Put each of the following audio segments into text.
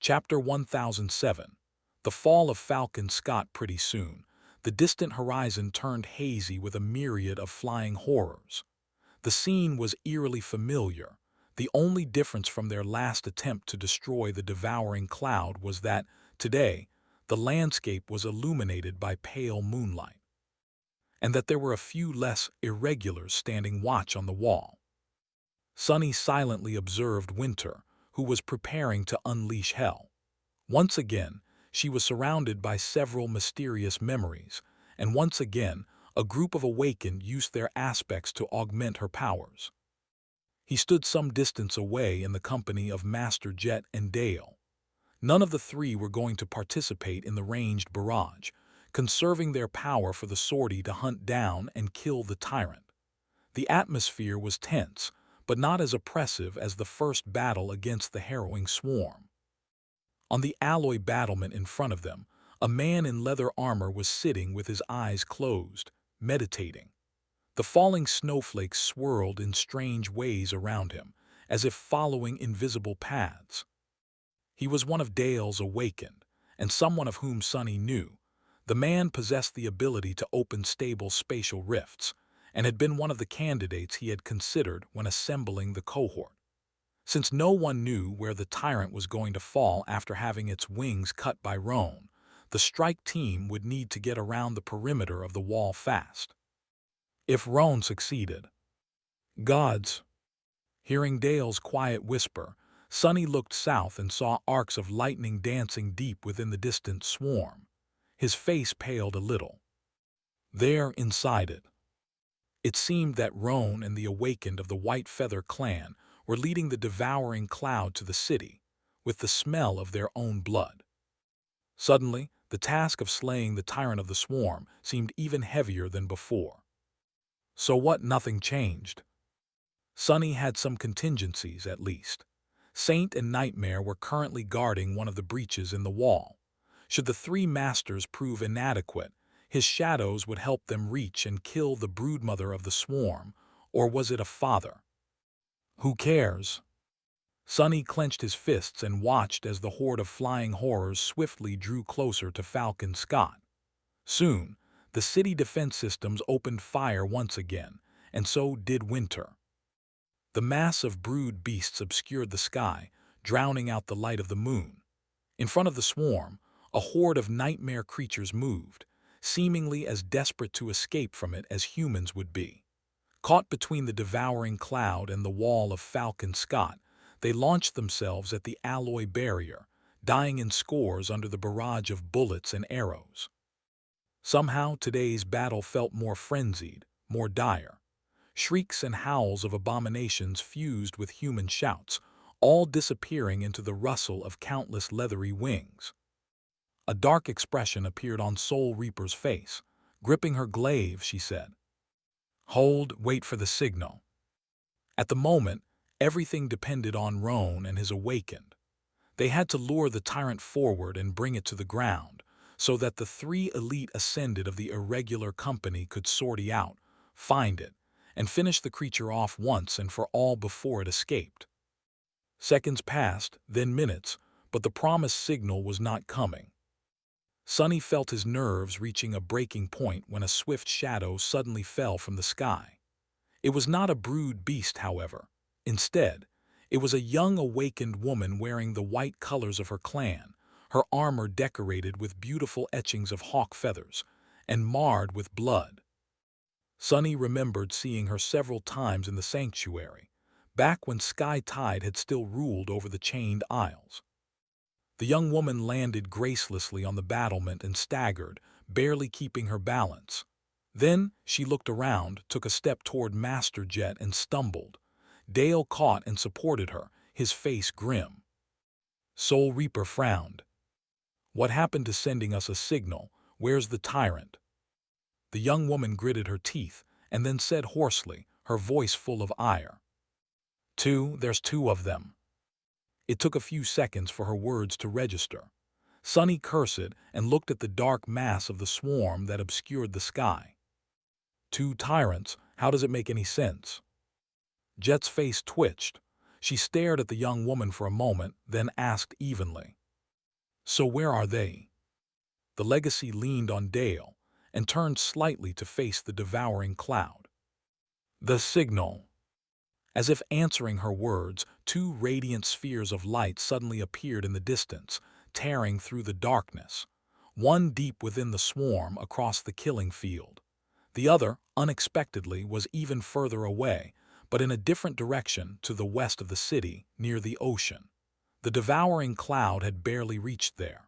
Chapter 1007. The fall of Falcon Scott. Pretty soon, the distant horizon turned hazy with a myriad of flying horrors. The scene was eerily familiar. The only difference from their last attempt to destroy the devouring cloud was that, today, the landscape was illuminated by pale moonlight, and that there were a few less irregulars standing watch on the wall. Sunny silently observed Winter, who was preparing to unleash hell. Once again, she was surrounded by several mysterious memories, and once again, a group of awakened used their aspects to augment her powers. He stood some distance away in the company of Master Jet and Dale. None of the three were going to participate in the ranged barrage, conserving their power for the sortie to hunt down and kill the tyrant. The atmosphere was tense, but not as oppressive as the first battle against the harrowing swarm. On the alloy battlement in front of them, a man in leather armor was sitting with his eyes closed, meditating. The falling snowflakes swirled in strange ways around him, as if following invisible paths. He was one of Dale's awakened, and someone of whom Sunny knew. The man possessed the ability to open stable spatial rifts, and had been one of the candidates he had considered when assembling the cohort. Since no one knew where the tyrant was going to fall after having its wings cut by Roan, the strike team would need to get around the perimeter of the wall fast. If Roan succeeded, gods! Hearing Dale's quiet whisper, Sunny looked south and saw arcs of lightning dancing deep within the distant swarm. His face paled a little. There, inside it, it seemed that Roan and the awakened of the White Feather clan were leading the devouring cloud to the city, with the smell of their own blood. Suddenly, the task of slaying the tyrant of the swarm seemed even heavier than before. So what? Nothing changed. Sunny had some contingencies, at least. Saint and Nightmare were currently guarding one of the breaches in the wall. Should the three masters prove inadequate, his shadows would help them reach and kill the broodmother of the swarm, or was it a father? Who cares? Sunny clenched his fists and watched as the horde of flying horrors swiftly drew closer to Falcon Scott. Soon, the city defense systems opened fire once again, and so did Winter. The mass of brood beasts obscured the sky, drowning out the light of the moon. In front of the swarm, a horde of nightmare creatures moved, seemingly as desperate to escape from it as humans would be. Caught between the devouring cloud and the wall of Falcon Scott, they launched themselves at the alloy barrier, dying in scores under the barrage of bullets and arrows. Somehow today's battle felt more frenzied, more dire. Shrieks and howls of abominations fused with human shouts, all disappearing into the rustle of countless leathery wings. A dark expression appeared on Soul Reaper's face. Gripping her glaive, she said, "Hold, wait for the signal." At the moment, everything depended on Roan and his awakened. They had to lure the tyrant forward and bring it to the ground, so that the three elite ascended of the irregular company could sortie out, find it, and finish the creature off once and for all before it escaped. Seconds passed, then minutes, but the promised signal was not coming. Sunny felt his nerves reaching a breaking point when a swift shadow suddenly fell from the sky. It was not a brood beast, however. Instead, it was a young awakened woman wearing the white colors of her clan, her armor decorated with beautiful etchings of hawk feathers, and marred with blood. Sunny remembered seeing her several times in the sanctuary, back when Sky Tide had still ruled over the chained isles. The young woman landed gracelessly on the battlement and staggered, barely keeping her balance. Then she looked around, took a step toward Master Jet and stumbled. Dale caught and supported her, his face grim. Soul Reaper frowned. "What happened to sending us a signal? Where's the tyrant?" The young woman gritted her teeth and then said hoarsely, her voice full of ire, There's two of them." It took a few seconds for her words to register. Sunny cursed and looked at the dark mass of the swarm that obscured the sky. "Two tyrants? How does it make any sense?" Jet's face twitched. She stared at the young woman for a moment, then asked evenly, So where are they? The legacy leaned on Dale and turned slightly to face the devouring cloud. The signal. As if answering her words, two radiant spheres of light suddenly appeared in the distance, tearing through the darkness. One deep within the swarm across the killing field. The other, unexpectedly, was even further away, but in a different direction to the west of the city, near the ocean. The devouring cloud had barely reached there.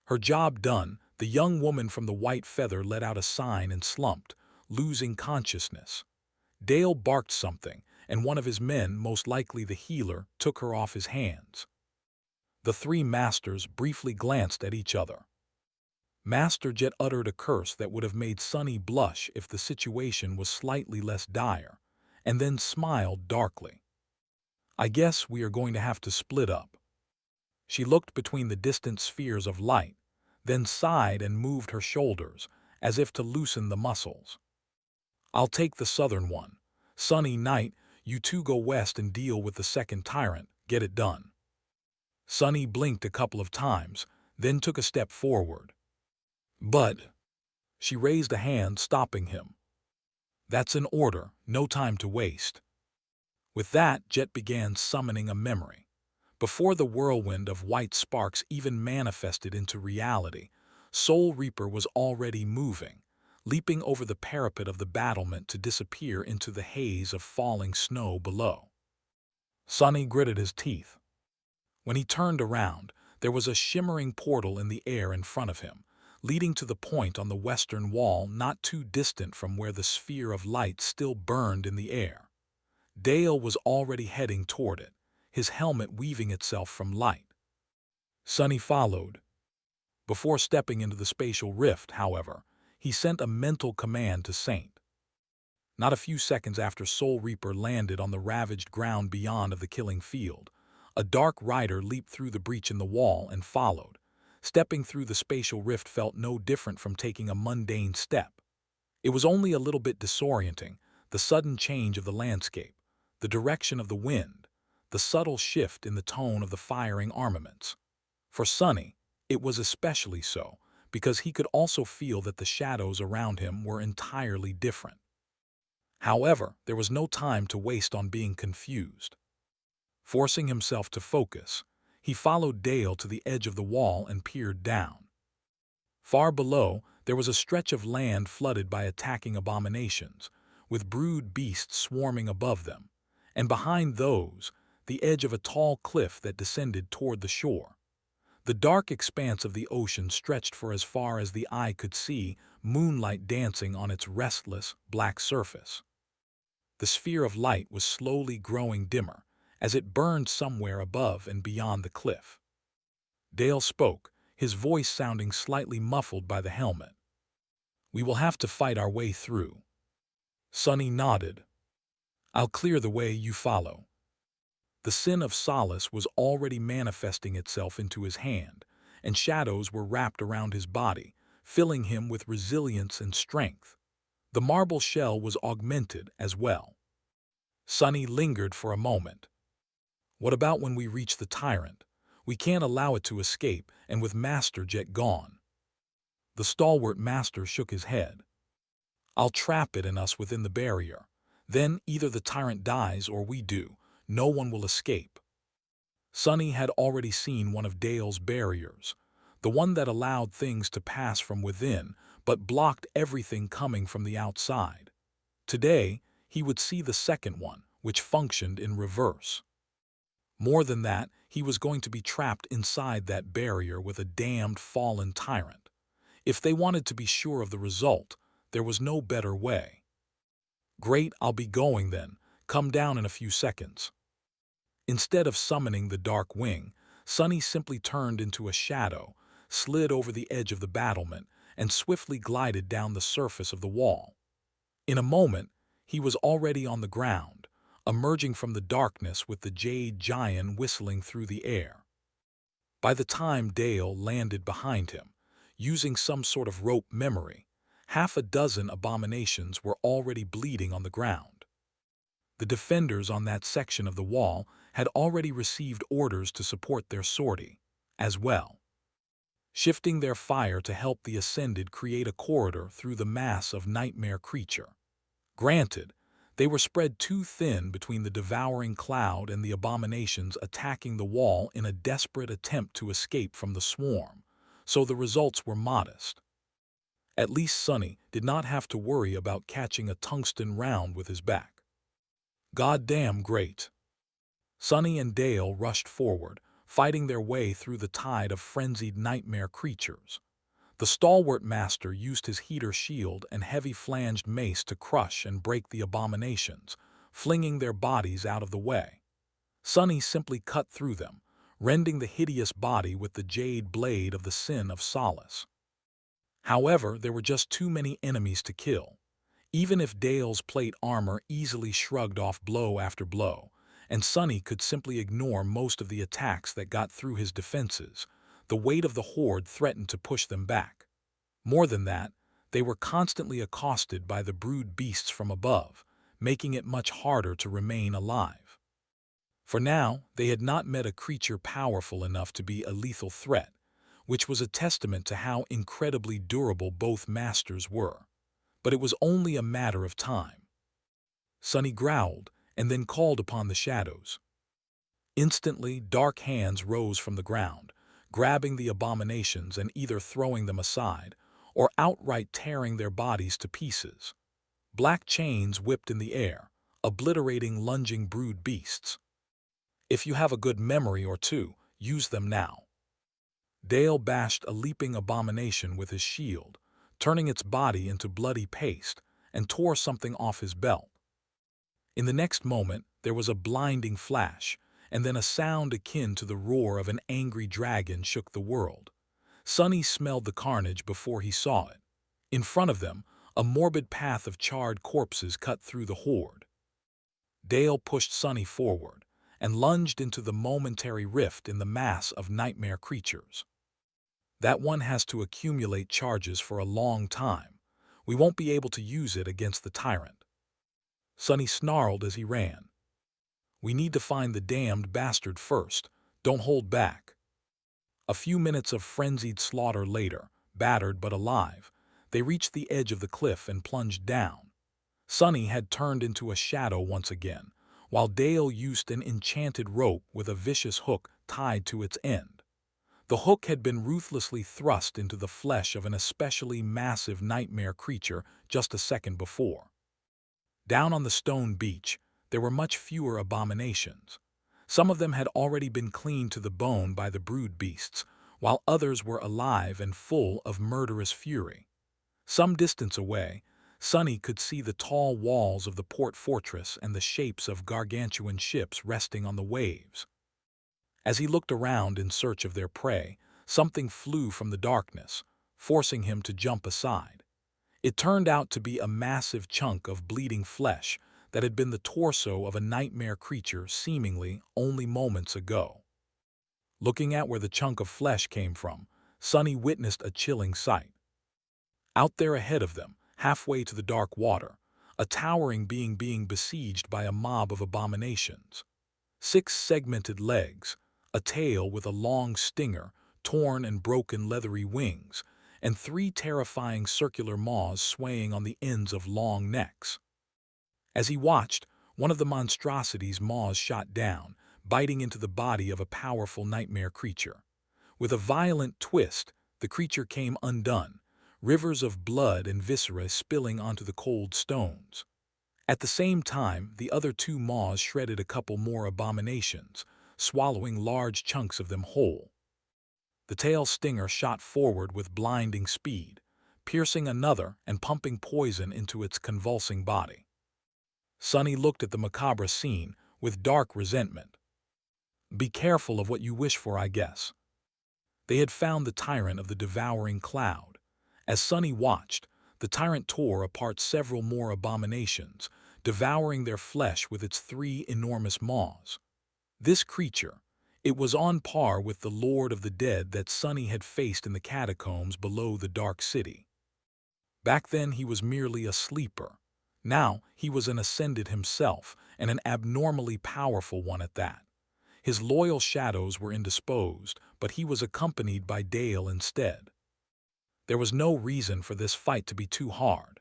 Her job done, the young woman from the white feather let out a sign and slumped, losing consciousness. Dale barked something, and one of his men, most likely the healer, took her off his hands. The three masters briefly glanced at each other. Master Jet uttered a curse that would have made Sunny blush if the situation was slightly less dire, and then smiled darkly. I guess we are going to have to split up. She looked between the distant spheres of light, then sighed and moved her shoulders, as if to loosen the muscles. I'll take the southern one. Sunny Night, you two go west and deal with the second tyrant. Get it done. Sunny blinked a couple of times, then took a step forward. But she raised a hand, stopping him. That's an order, no time to waste. With that, Jet began summoning a memory. Before the whirlwind of white sparks even manifested into reality, Soul Reaper was already moving, leaping over the parapet of the battlement to disappear into the haze of falling snow below. Sunny gritted his teeth. When he turned around, there was a shimmering portal in the air in front of him, leading to the point on the western wall not too distant from where the sphere of light still burned in the air. Dale was already heading toward it, his helmet weaving itself from light. Sunny followed. Before stepping into the spatial rift, however, he sent a mental command to Saint. Not a few seconds after Soul Reaper landed on the ravaged ground beyond of the killing field, a dark rider leaped through the breach in the wall and followed. Stepping through the spatial rift felt no different from taking a mundane step. It was only a little bit disorienting, the sudden change of the landscape, the direction of the wind, the subtle shift in the tone of the firing armaments. For Sunny, it was especially so, because he could also feel that the shadows around him were entirely different. However, there was no time to waste on being confused. Forcing himself to focus, he followed Dale to the edge of the wall and peered down. Far below, there was a stretch of land flooded by attacking abominations, with brood beasts swarming above them, and behind those, the edge of a tall cliff that descended toward the shore. The dark expanse of the ocean stretched for as far as the eye could see, moonlight dancing on its restless, black surface. The sphere of light was slowly growing dimmer, as it burned somewhere above and beyond the cliff. Dale spoke, his voice sounding slightly muffled by the helmet. We will have to fight our way through. Sunny nodded. I'll clear the way, you follow. The sin of solace was already manifesting itself into his hand, and shadows were wrapped around his body, filling him with resilience and strength. The marble shell was augmented as well. Sunny lingered for a moment. What about when we reach the tyrant? We can't allow it to escape, and with Master Jet gone. The stalwart master shook his head. I'll trap it and us within the barrier. Then either the tyrant dies or we do. No one will escape. Sunny had already seen one of Dale's barriers, the one that allowed things to pass from within, but blocked everything coming from the outside. Today, he would see the second one, which functioned in reverse. More than that, he was going to be trapped inside that barrier with a damned fallen tyrant. If they wanted to be sure of the result, there was no better way. Great, I'll be going then. Come down in a few seconds. Instead of summoning the dark wing, Sunny simply turned into a shadow, slid over the edge of the battlement, and swiftly glided down the surface of the wall. In a moment, he was already on the ground, emerging from the darkness with the jade giant whistling through the air. By the time Dale landed behind him, using some sort of rope memory, half a dozen abominations were already bleeding on the ground. The defenders on that section of the wall had already received orders to support their sortie, as well. shifting their fire to help the Ascended create a corridor through the mass of nightmare creature. Granted, they were spread too thin between the devouring cloud and the abominations attacking the wall in a desperate attempt to escape from the swarm, so the results were modest. At least Sonny did not have to worry about catching a tungsten round with his back. Goddamn great. Sonny and Dale rushed forward, fighting their way through the tide of frenzied nightmare creatures. The stalwart master used his heater shield and heavy-flanged mace to crush and break the abominations, flinging their bodies out of the way. Sonny simply cut through them, rending the hideous body with the jade blade of the Sin of Solace. However, there were just too many enemies to kill. Even if Dale's plate armor easily shrugged off blow after blow, and Sonny could simply ignore most of the attacks that got through his defenses, the weight of the horde threatened to push them back. More than that, they were constantly accosted by the brood beasts from above, making it much harder to remain alive. For now, they had not met a creature powerful enough to be a lethal threat, which was a testament to how incredibly durable both masters were. But it was only a matter of time. Sonny growled and then called upon the shadows. Instantly, dark hands rose from the ground, grabbing the abominations and either throwing them aside or outright tearing their bodies to pieces. Black chains whipped in the air, obliterating lunging brood beasts. If you have a good memory or two, use them now. Dale bashed a leaping abomination with his shield, turning its body into bloody paste, and tore something off his belt. In the next moment, there was a blinding flash, and then a sound akin to the roar of an angry dragon shook the world. Sonny smelled the carnage before he saw it. In front of them, a morbid path of charred corpses cut through the horde. Dale pushed Sonny forward and lunged into the momentary rift in the mass of nightmare creatures. That one has to accumulate charges for a long time. We won't be able to use it against the tyrant. Sonny snarled as he ran. We need to find the damned bastard first. Don't hold back. A few minutes of frenzied slaughter later, battered but alive, they reached the edge of the cliff and plunged down. Sonny had turned into a shadow once again, while Dale used an enchanted rope with a vicious hook tied to its end. The hook had been ruthlessly thrust into the flesh of an especially massive nightmare creature just a second before. Down on the stone beach, there were much fewer abominations. Some of them had already been cleaned to the bone by the brood beasts, while others were alive and full of murderous fury. Some distance away, Sonny could see the tall walls of the port fortress and the shapes of gargantuan ships resting on the waves. As he looked around in search of their prey, something flew from the darkness, forcing him to jump aside. It turned out to be a massive chunk of bleeding flesh that had been the torso of a nightmare creature seemingly only moments ago. Looking at where the chunk of flesh came from, Sonny witnessed a chilling sight. Out there ahead of them, halfway to the dark water, a towering being besieged by a mob of abominations. 6 segmented legs, a tail with a long stinger, torn and broken leathery wings, and 3 terrifying circular maws swaying on the ends of long necks. As he watched, one of the monstrosity's maws shot down, biting into the body of a powerful nightmare creature. With a violent twist, the creature came undone, rivers of blood and viscera spilling onto the cold stones. At the same time, the other 2 maws shredded a couple more abominations, swallowing large chunks of them whole. The tail stinger shot forward with blinding speed, piercing another and pumping poison into its convulsing body. Sonny looked at the macabre scene with dark resentment. Be careful of what you wish for, I guess. They had found the tyrant of the devouring cloud. As Sonny watched, the tyrant tore apart several more abominations, devouring their flesh with its 3 enormous maws. This creature, it was on par with the Lord of the Dead that Sonny had faced in the catacombs below the Dark City. Back then he was merely a sleeper. Now he was an Ascended himself, and an abnormally powerful one at that. His loyal shadows were indisposed, but he was accompanied by Dale instead. There was no reason for this fight to be too hard.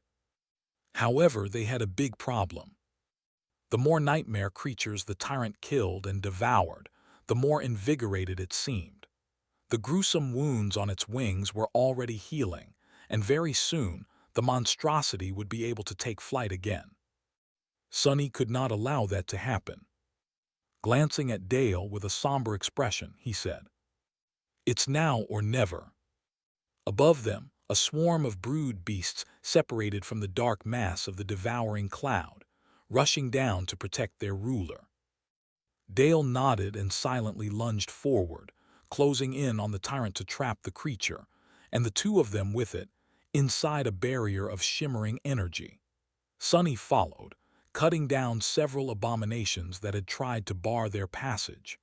However, they had a big problem. The more nightmare creatures the tyrant killed and devoured, the more invigorated it seemed. The gruesome wounds on its wings were already healing, and very soon the monstrosity would be able to take flight again. Sonny could not allow that to happen. Glancing at Dale with a somber expression, he said, "It's now or never." Above them, a swarm of brood beasts separated from the dark mass of the devouring cloud, rushing down to protect their ruler. Dale nodded and silently lunged forward, closing in on the tyrant to trap the creature, and the two of them with it, inside a barrier of shimmering energy. Sonny followed, cutting down several abominations that had tried to bar their passage.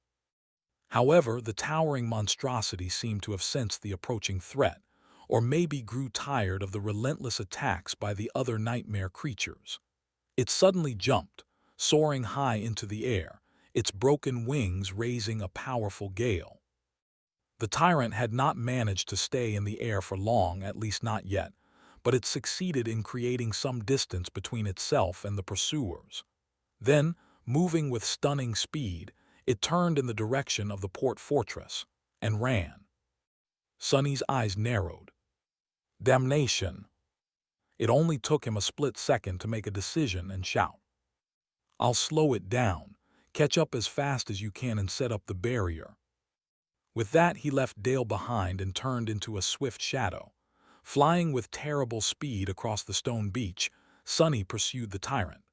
However, the towering monstrosity seemed to have sensed the approaching threat, or maybe grew tired of the relentless attacks by the other nightmare creatures. It suddenly jumped, soaring high into the air, its broken wings raising a powerful gale. The tyrant had not managed to stay in the air for long, at least not yet, but it succeeded in creating some distance between itself and the pursuers. Then, moving with stunning speed, it turned in the direction of the port fortress and ran. Sonny's eyes narrowed. Damnation! It only took him a split second to make a decision and shout, "I'll slow it down. Catch up as fast as you can and set up the barrier." With that, he left Dale behind and turned into a swift shadow. Flying with terrible speed across the stone beach, Sonny pursued the tyrant.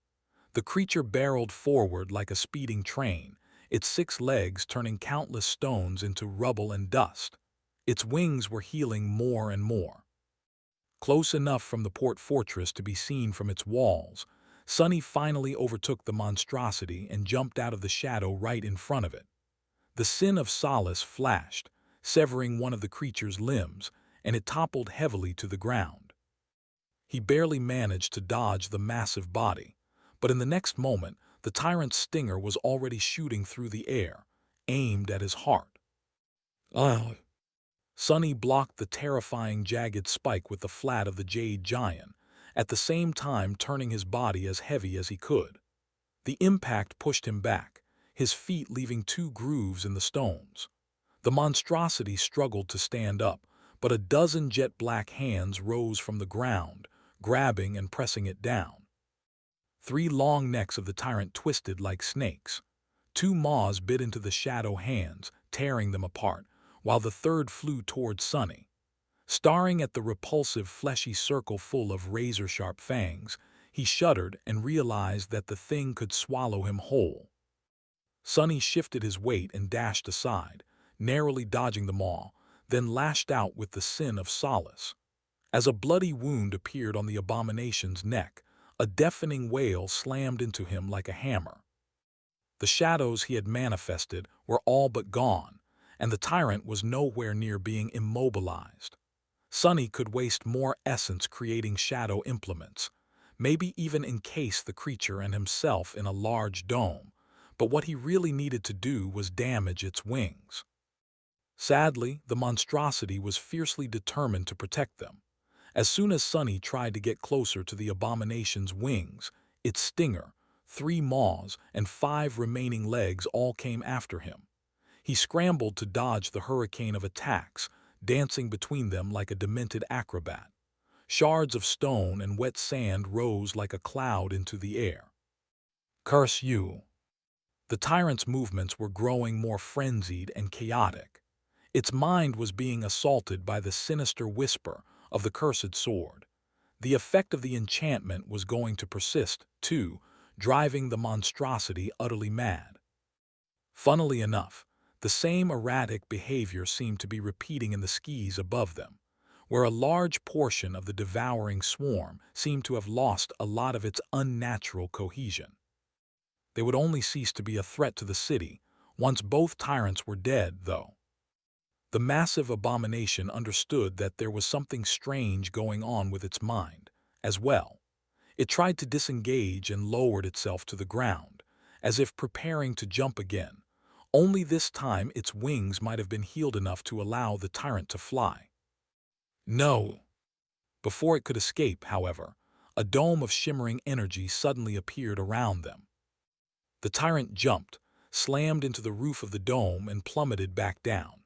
The creature barreled forward like a speeding train, its 6 legs turning countless stones into rubble and dust. Its wings were healing more and more. Close enough from the port fortress to be seen from its walls, Sonny finally overtook the monstrosity and jumped out of the shadow right in front of it. The sin of solace flashed, severing one of the creature's limbs, and it toppled heavily to the ground. He barely managed to dodge the massive body, but in the next moment, the tyrant's stinger was already shooting through the air, aimed at his heart. Ugh! Sonny blocked the terrifying jagged spike with the flat of the jade giant, at the same time turning his body as heavy as he could. The impact pushed him back, his feet leaving 2 grooves in the stones. The monstrosity struggled to stand up, but a dozen jet-black hands rose from the ground, grabbing and pressing it down. 3 long necks of the tyrant twisted like snakes. 2 maws bit into the shadow hands, tearing them apart, while the third flew toward Sonny. Staring at the repulsive fleshy circle full of razor-sharp fangs, he shuddered and realized that the thing could swallow him whole. Sonny shifted his weight and dashed aside, narrowly dodging the maw, then lashed out with the sin of solace. As a bloody wound appeared on the abomination's neck, a deafening wail slammed into him like a hammer. The shadows he had manifested were all but gone, and the tyrant was nowhere near being immobilized. Sonny could waste more essence creating shadow implements, maybe even encase the creature and himself in a large dome, but what he really needed to do was damage its wings. Sadly, the monstrosity was fiercely determined to protect them. As soon as Sonny tried to get closer to the abomination's wings, its stinger, 3 maws, and 5 remaining legs all came after him. He scrambled to dodge the hurricane of attacks, dancing between them like a demented acrobat. Shards of stone and wet sand rose like a cloud into the air. Curse you! The tyrant's movements were growing more frenzied and chaotic. Its mind was being assaulted by the sinister whisper of the cursed sword. The effect of the enchantment was going to persist, too, driving the monstrosity utterly mad. Funnily enough, the same erratic behavior seemed to be repeating in the skies above them, where a large portion of the devouring swarm seemed to have lost a lot of its unnatural cohesion. They would only cease to be a threat to the city once both tyrants were dead, though. The massive abomination understood that there was something strange going on with its mind, as well. It tried to disengage and lowered itself to the ground, as if preparing to jump again, Only this time its wings might have been healed enough to allow the tyrant to fly. No! Before it could escape, however, a dome of shimmering energy suddenly appeared around them. The tyrant jumped, slammed into the roof of the dome, and plummeted back down.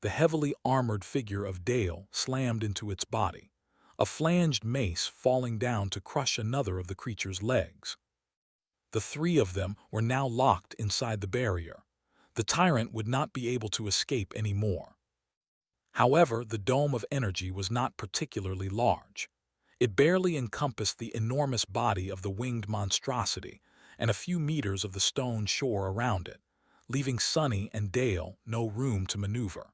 The heavily armored figure of Dale slammed into its body, a flanged mace falling down to crush another of the creature's legs. The three of them were now locked inside the barrier. The tyrant would not be able to escape anymore. However, the dome of energy was not particularly large. It barely encompassed the enormous body of the winged monstrosity and a few meters of the stone shore around it, leaving Sunny and Dale no room to maneuver.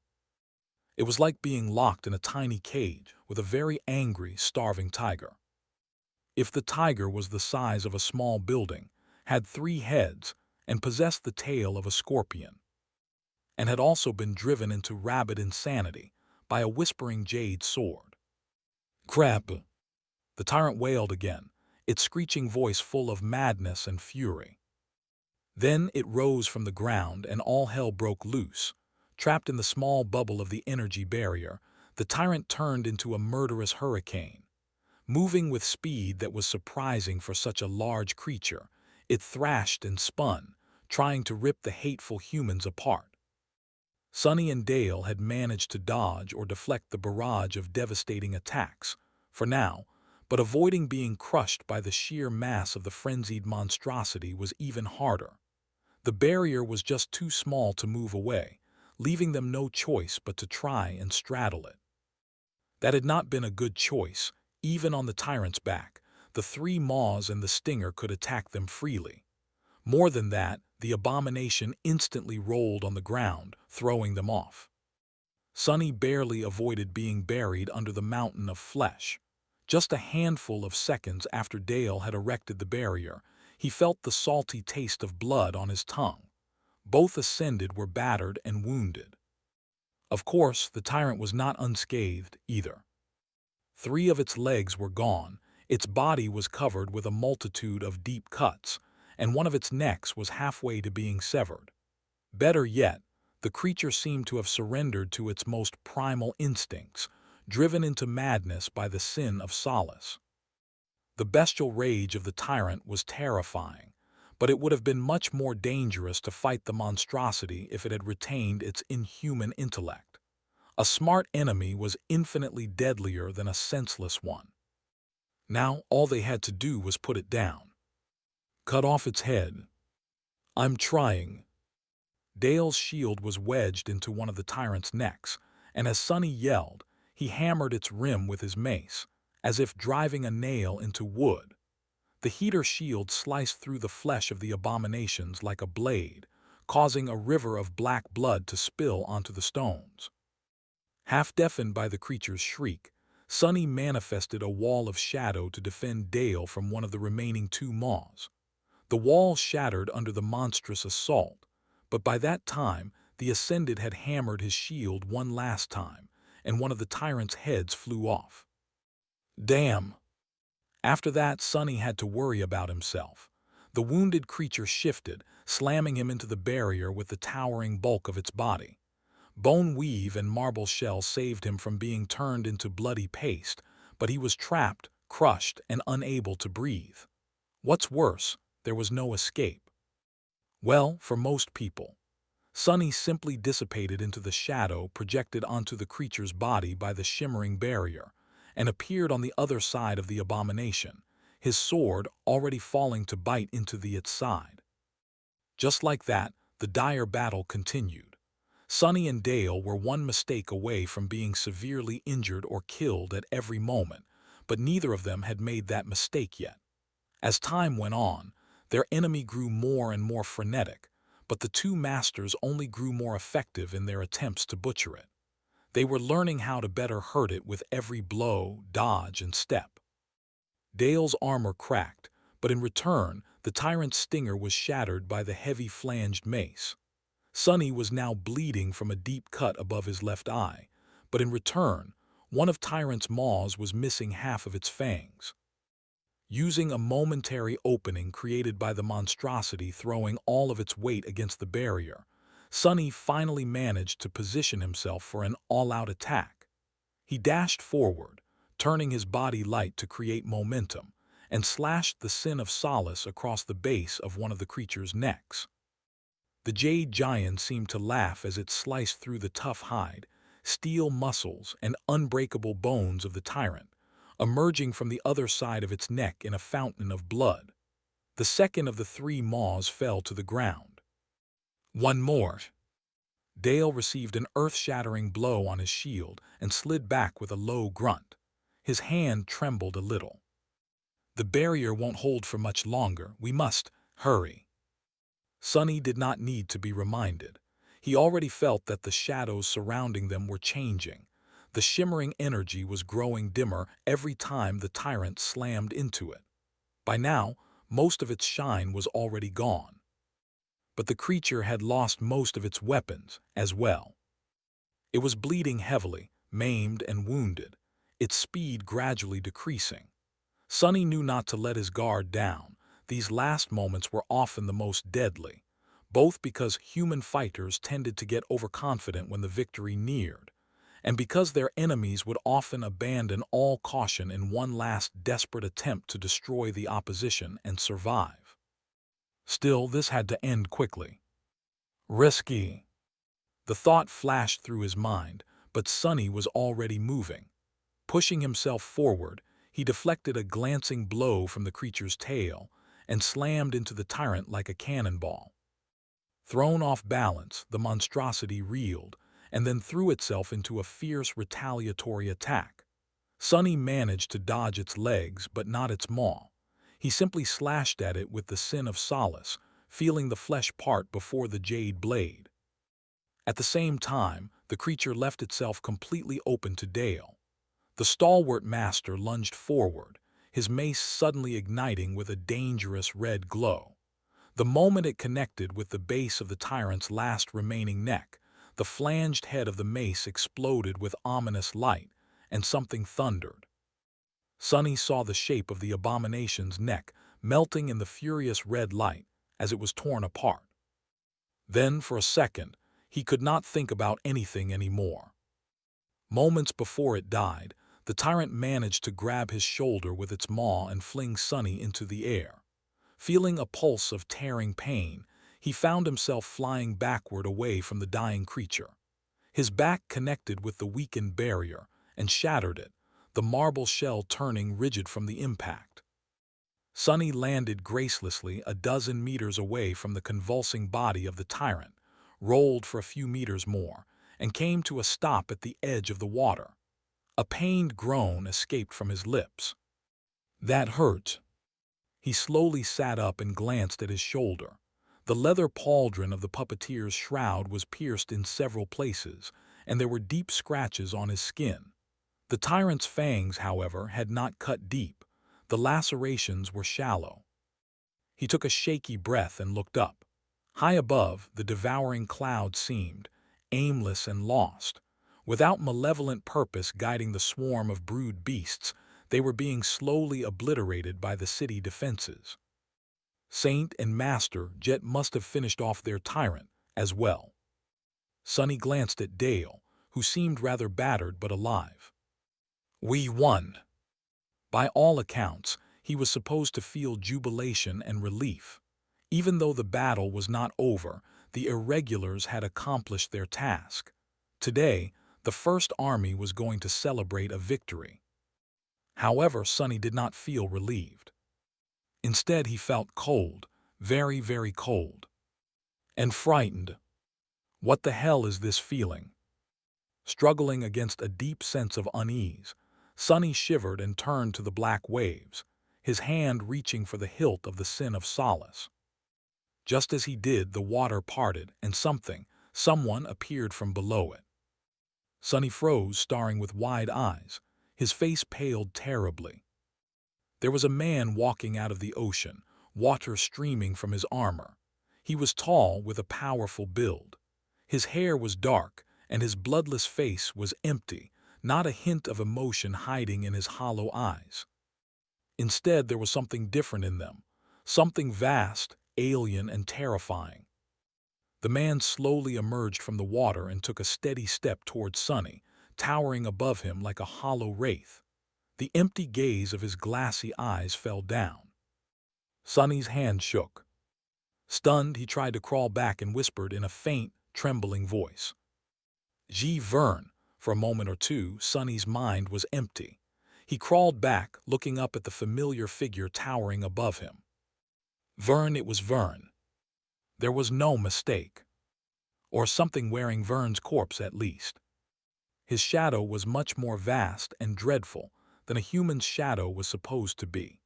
It was like being locked in a tiny cage with a very angry, starving tiger. If the tiger was the size of a small building, had 3 heads, and possessed the tail of a scorpion, and had also been driven into rabid insanity by a whispering jade sword. Crap! The tyrant wailed again, its screeching voice full of madness and fury. Then it rose from the ground and all hell broke loose. Trapped in the small bubble of the energy barrier, the tyrant turned into a murderous hurricane. Moving with speed that was surprising for such a large creature, it thrashed and spun, trying to rip the hateful humans apart. Sunny and Dale had managed to dodge or deflect the barrage of devastating attacks, for now, but avoiding being crushed by the sheer mass of the frenzied monstrosity was even harder. The barrier was just too small to move away, leaving them no choice but to try and straddle it. That had not been a good choice. Even on the tyrant's back, the 3 maws and the stinger could attack them freely. More than that, the abomination instantly rolled on the ground, throwing them off. Sunny barely avoided being buried under the mountain of flesh. Just a handful of seconds after Dale had erected the barrier, he felt the salty taste of blood on his tongue. Both ascended were battered and wounded. Of course, the tyrant was not unscathed either. 3 of its legs were gone, its body was covered with a multitude of deep cuts, and one of its necks was halfway to being severed. Better yet, the creature seemed to have surrendered to its most primal instincts, driven into madness by the sin of solace. The bestial rage of the tyrant was terrifying, but it would have been much more dangerous to fight the monstrosity if it had retained its inhuman intellect. A smart enemy was infinitely deadlier than a senseless one. Now all they had to do was put it down. Cut off its head. I'm trying. Dale's shield was wedged into one of the tyrant's necks, and as Sunny yelled, he hammered its rim with his mace, as if driving a nail into wood. The heater shield sliced through the flesh of the abominations like a blade, causing a river of black blood to spill onto the stones. Half-deafened by the creature's shriek, Sunny manifested a wall of shadow to defend Dale from one of the remaining 2 maws. The wall shattered under the monstrous assault, but by that time the Ascended had hammered his shield one last time, and one of the tyrant's heads flew off. Damn! After that, Sunny had to worry about himself. The wounded creature shifted, slamming him into the barrier with the towering bulk of its body. Bone weave and marble shell saved him from being turned into bloody paste, but he was trapped, crushed, and unable to breathe. What's worse, there was no escape. Well, for most people. Sunny simply dissipated into the shadow projected onto the creature's body by the shimmering barrier, and appeared on the other side of the abomination, his sword already falling to bite into its side. Just like that, the dire battle continued. Sunny and Dale were one mistake away from being severely injured or killed at every moment, but neither of them had made that mistake yet. As time went on, their enemy grew more and more frenetic, but the 2 masters only grew more effective in their attempts to butcher it. They were learning how to better hurt it with every blow, dodge, and step. Dale's armor cracked, but in return, the tyrant's stinger was shattered by the heavy flanged mace. Sunny was now bleeding from a deep cut above his left eye, but in return, one of Tyrant's maws was missing half of its fangs. Using a momentary opening created by the monstrosity throwing all of its weight against the barrier, Sonny finally managed to position himself for an all-out attack. He dashed forward, turning his body light to create momentum, and slashed the Sin of Solace across the base of one of the creature's necks. The jade giant seemed to laugh as it sliced through the tough hide, steel muscles, and unbreakable bones of the tyrant, emerging from the other side of its neck in a fountain of blood. The second of the three maws fell to the ground. One more. Dale received an earth-shattering blow on his shield and slid back with a low grunt. His hand trembled a little. The barrier won't hold for much longer. We must hurry. Sonny did not need to be reminded. He already felt that the shadows surrounding them were changing. The shimmering energy was growing dimmer every time the tyrant slammed into it. By now, most of its shine was already gone. But the creature had lost most of its weapons as well. It was bleeding heavily, maimed and wounded, its speed gradually decreasing. Sonny knew not to let his guard down. These last moments were often the most deadly, both because human fighters tended to get overconfident when the victory neared, and because their enemies would often abandon all caution in one last desperate attempt to destroy the opposition and survive. Still, this had to end quickly. Risky. The thought flashed through his mind, but Sonny was already moving. Pushing himself forward, he deflected a glancing blow from the creature's tail and slammed into the tyrant like a cannonball. Thrown off balance, the monstrosity reeled and then threw itself into a fierce retaliatory attack. Sonny managed to dodge its legs but not its maw. He simply slashed at it with the Sin of Solace, feeling the flesh part before the jade blade. At the same time, the creature left itself completely open to Dale. The stalwart master lunged forward, his mace suddenly igniting with a dangerous red glow. The moment it connected with the base of the tyrant's last remaining neck, the flanged head of the mace exploded with ominous light, and something thundered. Sonny saw the shape of the abomination's neck melting in the furious red light as it was torn apart. Then, for a second, he could not think about anything anymore. Moments before it died, the tyrant managed to grab his shoulder with its maw and fling Sonny into the air. Feeling a pulse of tearing pain, he found himself flying backward away from the dying creature. His back connected with the weakened barrier and shattered it, the marble shell turning rigid from the impact. Sonny landed gracelessly a dozen meters away from the convulsing body of the tyrant, rolled for a few meters more, and came to a stop at the edge of the water. A pained groan escaped from his lips. That hurt. He slowly sat up and glanced at his shoulder. The leather pauldron of the puppeteer's shroud was pierced in several places, and there were deep scratches on his skin. The tyrant's fangs, however, had not cut deep. The lacerations were shallow. He took a shaky breath and looked up. High above, the devouring cloud seemed aimless and lost. Without malevolent purpose guiding the swarm of brood beasts, they were being slowly obliterated by the city defenses. Saint and Master Jet must have finished off their tyrant as well. Sonny glanced at Dale, who seemed rather battered but alive. We won. By all accounts, he was supposed to feel jubilation and relief. Even though the battle was not over, the irregulars had accomplished their task. Today, the First Army was going to celebrate a victory. However, Sonny did not feel relieved. Instead, he felt cold, very, very cold. And frightened. What the hell is this feeling? Struggling against a deep sense of unease, Sonny shivered and turned to the black waves, his hand reaching for the hilt of the Sin of Solace. Just as he did, the water parted and someone appeared from below it. Sonny froze, staring with wide eyes. His face paled terribly. There was a man walking out of the ocean, water streaming from his armor. He was tall, with a powerful build. His hair was dark, and his bloodless face was empty, not a hint of emotion hiding in his hollow eyes. Instead, there was something different in them, something vast, alien, and terrifying. The man slowly emerged from the water and took a steady step towards Sonny, towering above him like a hollow wraith. The empty gaze of his glassy eyes fell down. Sonny's hand shook. Stunned, he tried to crawl back and whispered in a faint, trembling voice, "G. Vern." For a moment or two, Sonny's mind was empty. He crawled back, looking up at the familiar figure towering above him. Vern, it was Vern. There was no mistake. Or something wearing Vern's corpse, at least. His shadow was much more vast and dreadful than a human's shadow was supposed to be.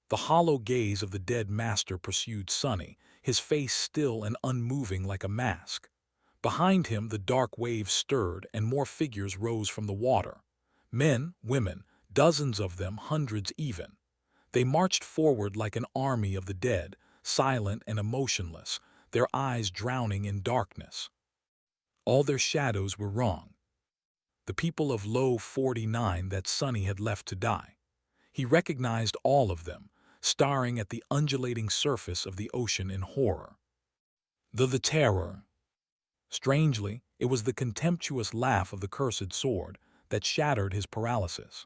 The hollow gaze of the dead master pursued Sonny, his face still and unmoving like a mask. Behind him, the dark waves stirred and more figures rose from the water. Men, women, dozens of them, hundreds even. They marched forward like an army of the dead, silent and emotionless, their eyes drowning in darkness. All their shadows were wrong. The people of Low 49 that Sonny had left to die. He recognized all of them, staring at the undulating surface of the ocean in horror. The terror. Strangely, it was the contemptuous laugh of the cursed sword that shattered his paralysis.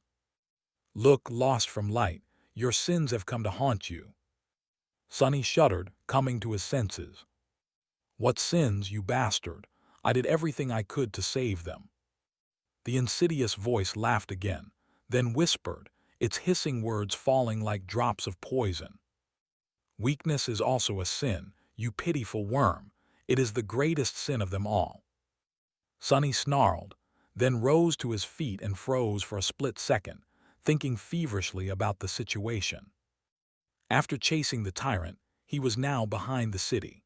"Look, lost from light, your sins have come to haunt you." Sonny shuddered, coming to his senses. "What sins, you bastard? I did everything I could to save them." The insidious voice laughed again, then whispered, its hissing words falling like drops of poison. "Weakness is also a sin, you pitiful worm. It is the greatest sin of them all." Sonny snarled, then rose to his feet and froze for a split second, thinking feverishly about the situation. After chasing the tyrant, he was now behind the city.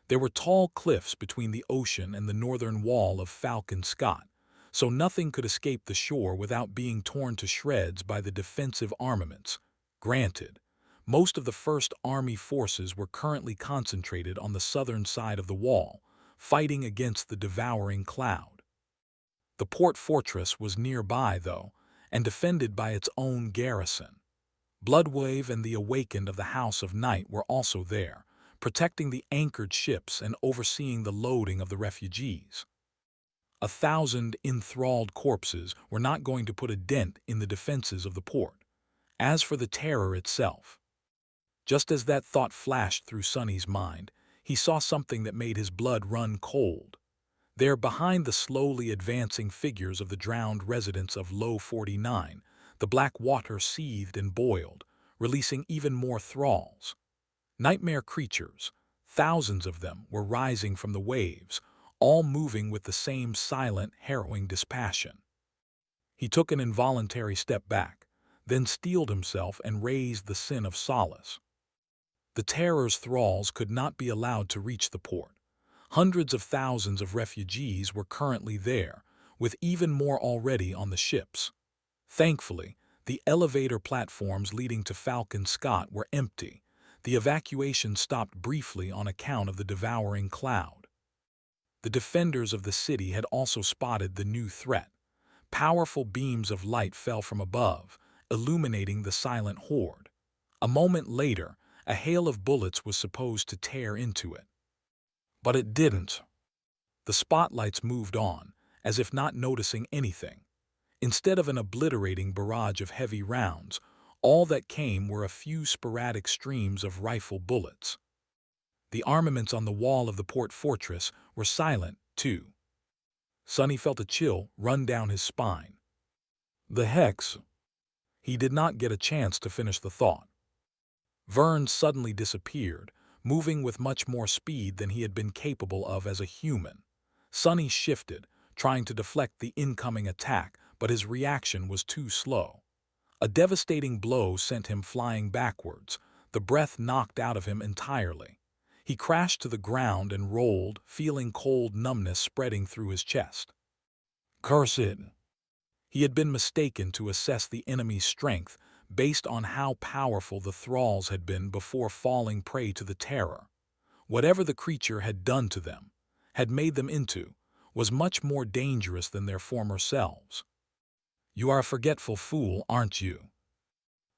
There were tall cliffs between the ocean and the northern wall of Falcon Scott, so nothing could escape the shore without being torn to shreds by the defensive armaments. Granted, most of the First Army forces were currently concentrated on the southern side of the wall, fighting against the devouring cloud. The port fortress was nearby, though, and defended by its own garrison. Bloodwave and the Awakened of the House of Night were also there, protecting the anchored ships and overseeing the loading of the refugees. 1,000 enthralled corpses were not going to put a dent in the defenses of the port. As for the terror itself, just as that thought flashed through Sonny's mind, he saw something that made his blood run cold. There, behind the slowly advancing figures of the drowned residents of Low 49, the black water seethed and boiled, releasing even more thralls. Nightmare creatures, thousands of them, were rising from the waves, all moving with the same silent, harrowing dispassion. He took an involuntary step back, then steeled himself and raised the sin of solace. The terror's thralls could not be allowed to reach the port. Hundreds of thousands of refugees were currently there, with even more already on the ships. Thankfully, the elevator platforms leading to Falcon Scott were empty. The evacuation stopped briefly on account of the devouring cloud. The defenders of the city had also spotted the new threat. Powerful beams of light fell from above, illuminating the silent horde. A moment later, a hail of bullets was supposed to tear into it. But it didn't. The spotlights moved on, as if not noticing anything. Instead of an obliterating barrage of heavy rounds, all that came were a few sporadic streams of rifle bullets. The armaments on the wall of the port fortress were silent, too. Sonny felt a chill run down his spine. The hex. He did not get a chance to finish the thought. Vern suddenly disappeared, moving with much more speed than he had been capable of as a human. Sonny shifted, trying to deflect the incoming attack, but his reaction was too slow. A devastating blow sent him flying backwards, the breath knocked out of him entirely. He crashed to the ground and rolled, feeling cold numbness spreading through his chest. Cursed! He had been mistaken to assess the enemy's strength based on how powerful the thralls had been before falling prey to the terror. Whatever the creature had done to them, had made them into, was much more dangerous than their former selves. "You are a forgetful fool, aren't you?"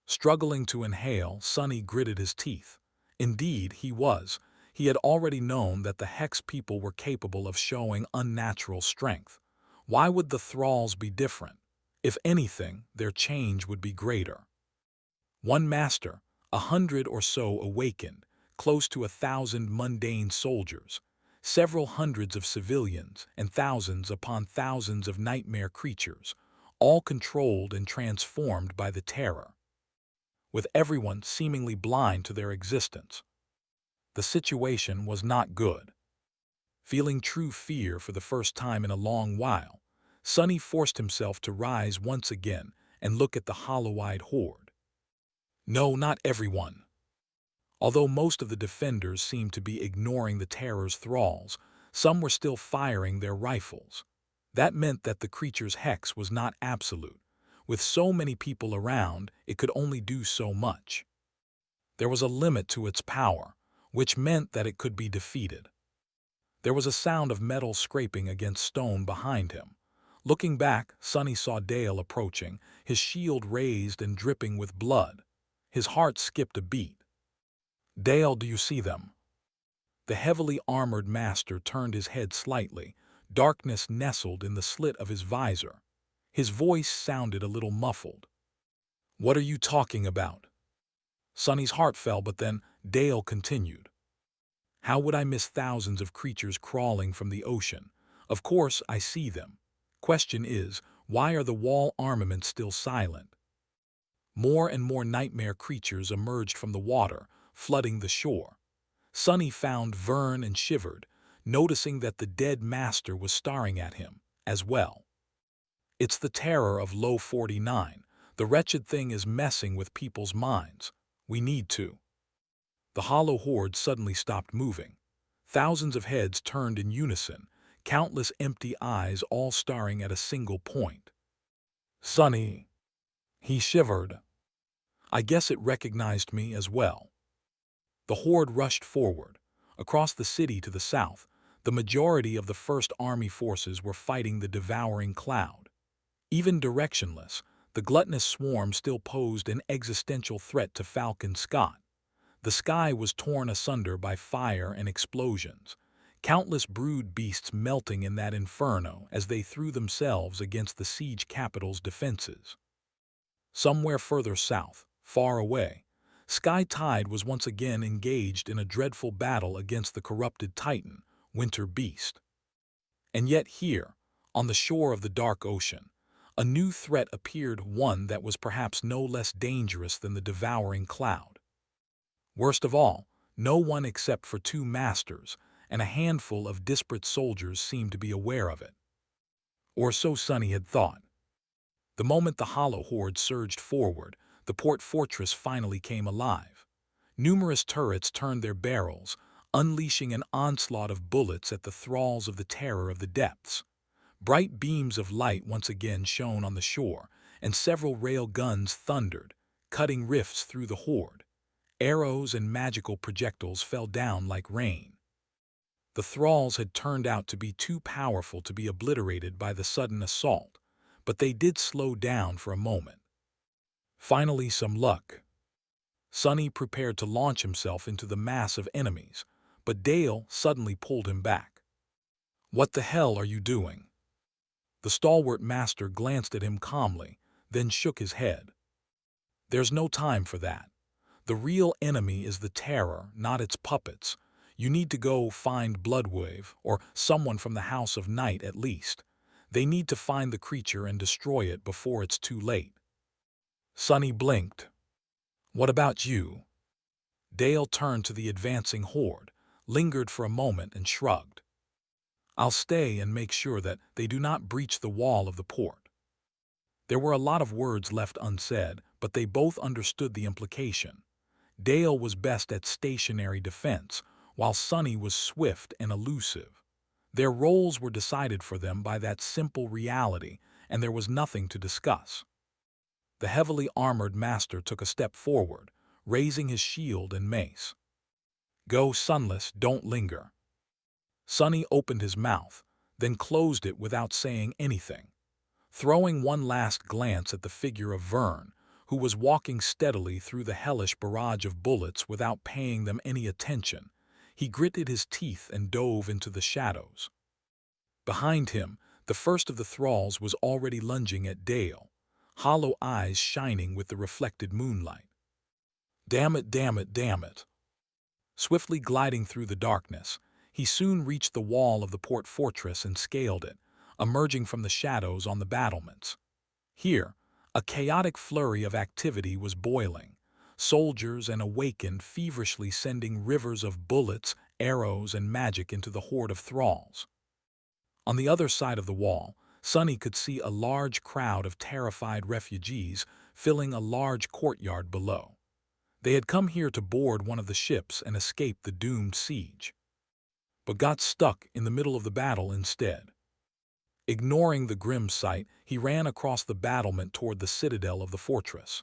Struggling to inhale, Sonny gritted his teeth. Indeed, he was. He had already known that the Hex people were capable of showing unnatural strength. Why would the thralls be different? If anything, their change would be greater. One master, 100 or so awakened, close to 1,000 mundane soldiers, several hundreds of civilians, and thousands upon thousands of nightmare creatures, all controlled and transformed by the terror, with everyone seemingly blind to their existence. The situation was not good. Feeling true fear for the first time in a long while, Sonny forced himself to rise once again and look at the hollow-eyed horde. No, not everyone. Although most of the defenders seemed to be ignoring the terror's thralls, some were still firing their rifles. That meant that the creature's hex was not absolute. With so many people around, it could only do so much. There was a limit to its power, which meant that it could be defeated. There was a sound of metal scraping against stone behind him. Looking back, Sonny saw Dale approaching, his shield raised and dripping with blood. His heart skipped a beat. "Dale, do you see them?" The heavily armored master turned his head slightly. Darkness nestled in the slit of his visor. His voice sounded a little muffled. "What are you talking about?" Sonny's heart fell, but then Dale continued. "How would I miss thousands of creatures crawling from the ocean? Of course, I see them. Question is, why are the wall armaments still silent?" More and more nightmare creatures emerged from the water, flooding the shore. Sonny found Vern and shivered, noticing that the dead master was staring at him, as well. "It's the terror of Low 49. The wretched thing is messing with people's minds. We need to." The hollow horde suddenly stopped moving. Thousands of heads turned in unison, countless empty eyes all staring at a single point. "Sonny." He shivered. "I guess it recognized me as well." The horde rushed forward. Across the city to the south, the majority of the First Army forces were fighting the devouring cloud. Even directionless, the gluttonous swarm still posed an existential threat to Falcon Scott. The sky was torn asunder by fire and explosions, countless brood beasts melting in that inferno as they threw themselves against the siege capital's defenses. Somewhere further south, far away, Sky Tide was once again engaged in a dreadful battle against the corrupted Titan, Winter Beast. And yet here, on the shore of the dark ocean, a new threat appeared, one that was perhaps no less dangerous than the devouring cloud. Worst of all, no one except for two masters and a handful of disparate soldiers seemed to be aware of it. Or so Sonny had thought. The moment the hollow horde surged forward, the port fortress finally came alive. Numerous turrets turned their barrels, unleashing an onslaught of bullets at the thralls of the terror of the depths. Bright beams of light once again shone on the shore, and several rail guns thundered, cutting rifts through the horde. Arrows and magical projectiles fell down like rain. The thralls had turned out to be too powerful to be obliterated by the sudden assault, but they did slow down for a moment. Finally, some luck. Sonny prepared to launch himself into the mass of enemies, but Dale suddenly pulled him back. "What the hell are you doing?" The stalwart master glanced at him calmly, then shook his head. "There's no time for that. The real enemy is the terror, not its puppets. You need to go find Bloodwave, or someone from the House of Night at least. They need to find the creature and destroy it before it's too late." Sonny blinked. "What about you?" Dale turned to the advancing horde, lingered for a moment and shrugged. "I'll stay and make sure that they do not breach the wall of the port." There were a lot of words left unsaid, but they both understood the implication. Dale was best at stationary defense, while Sonny was swift and elusive. Their roles were decided for them by that simple reality, and there was nothing to discuss. The heavily armored master took a step forward, raising his shield and mace. "Go, Sunless, don't linger." Sonny opened his mouth, then closed it without saying anything. Throwing one last glance at the figure of Vern, who was walking steadily through the hellish barrage of bullets without paying them any attention, He gritted his teeth and dove into the shadows. Behind him, the first of the thralls was already lunging at Dale, hollow eyes shining with the reflected moonlight. Damn it, damn it, damn it. Swiftly gliding through the darkness, he soon reached the wall of the port fortress and scaled it, emerging from the shadows on the battlements. Here, a chaotic flurry of activity was boiling, soldiers and awakened feverishly sending rivers of bullets, arrows, and magic into the horde of thralls. On the other side of the wall, Sonny could see a large crowd of terrified refugees filling a large courtyard below. They had come here to board one of the ships and escape the doomed siege, but got stuck in the middle of the battle instead. Ignoring the grim sight, he ran across the battlement toward the citadel of the fortress.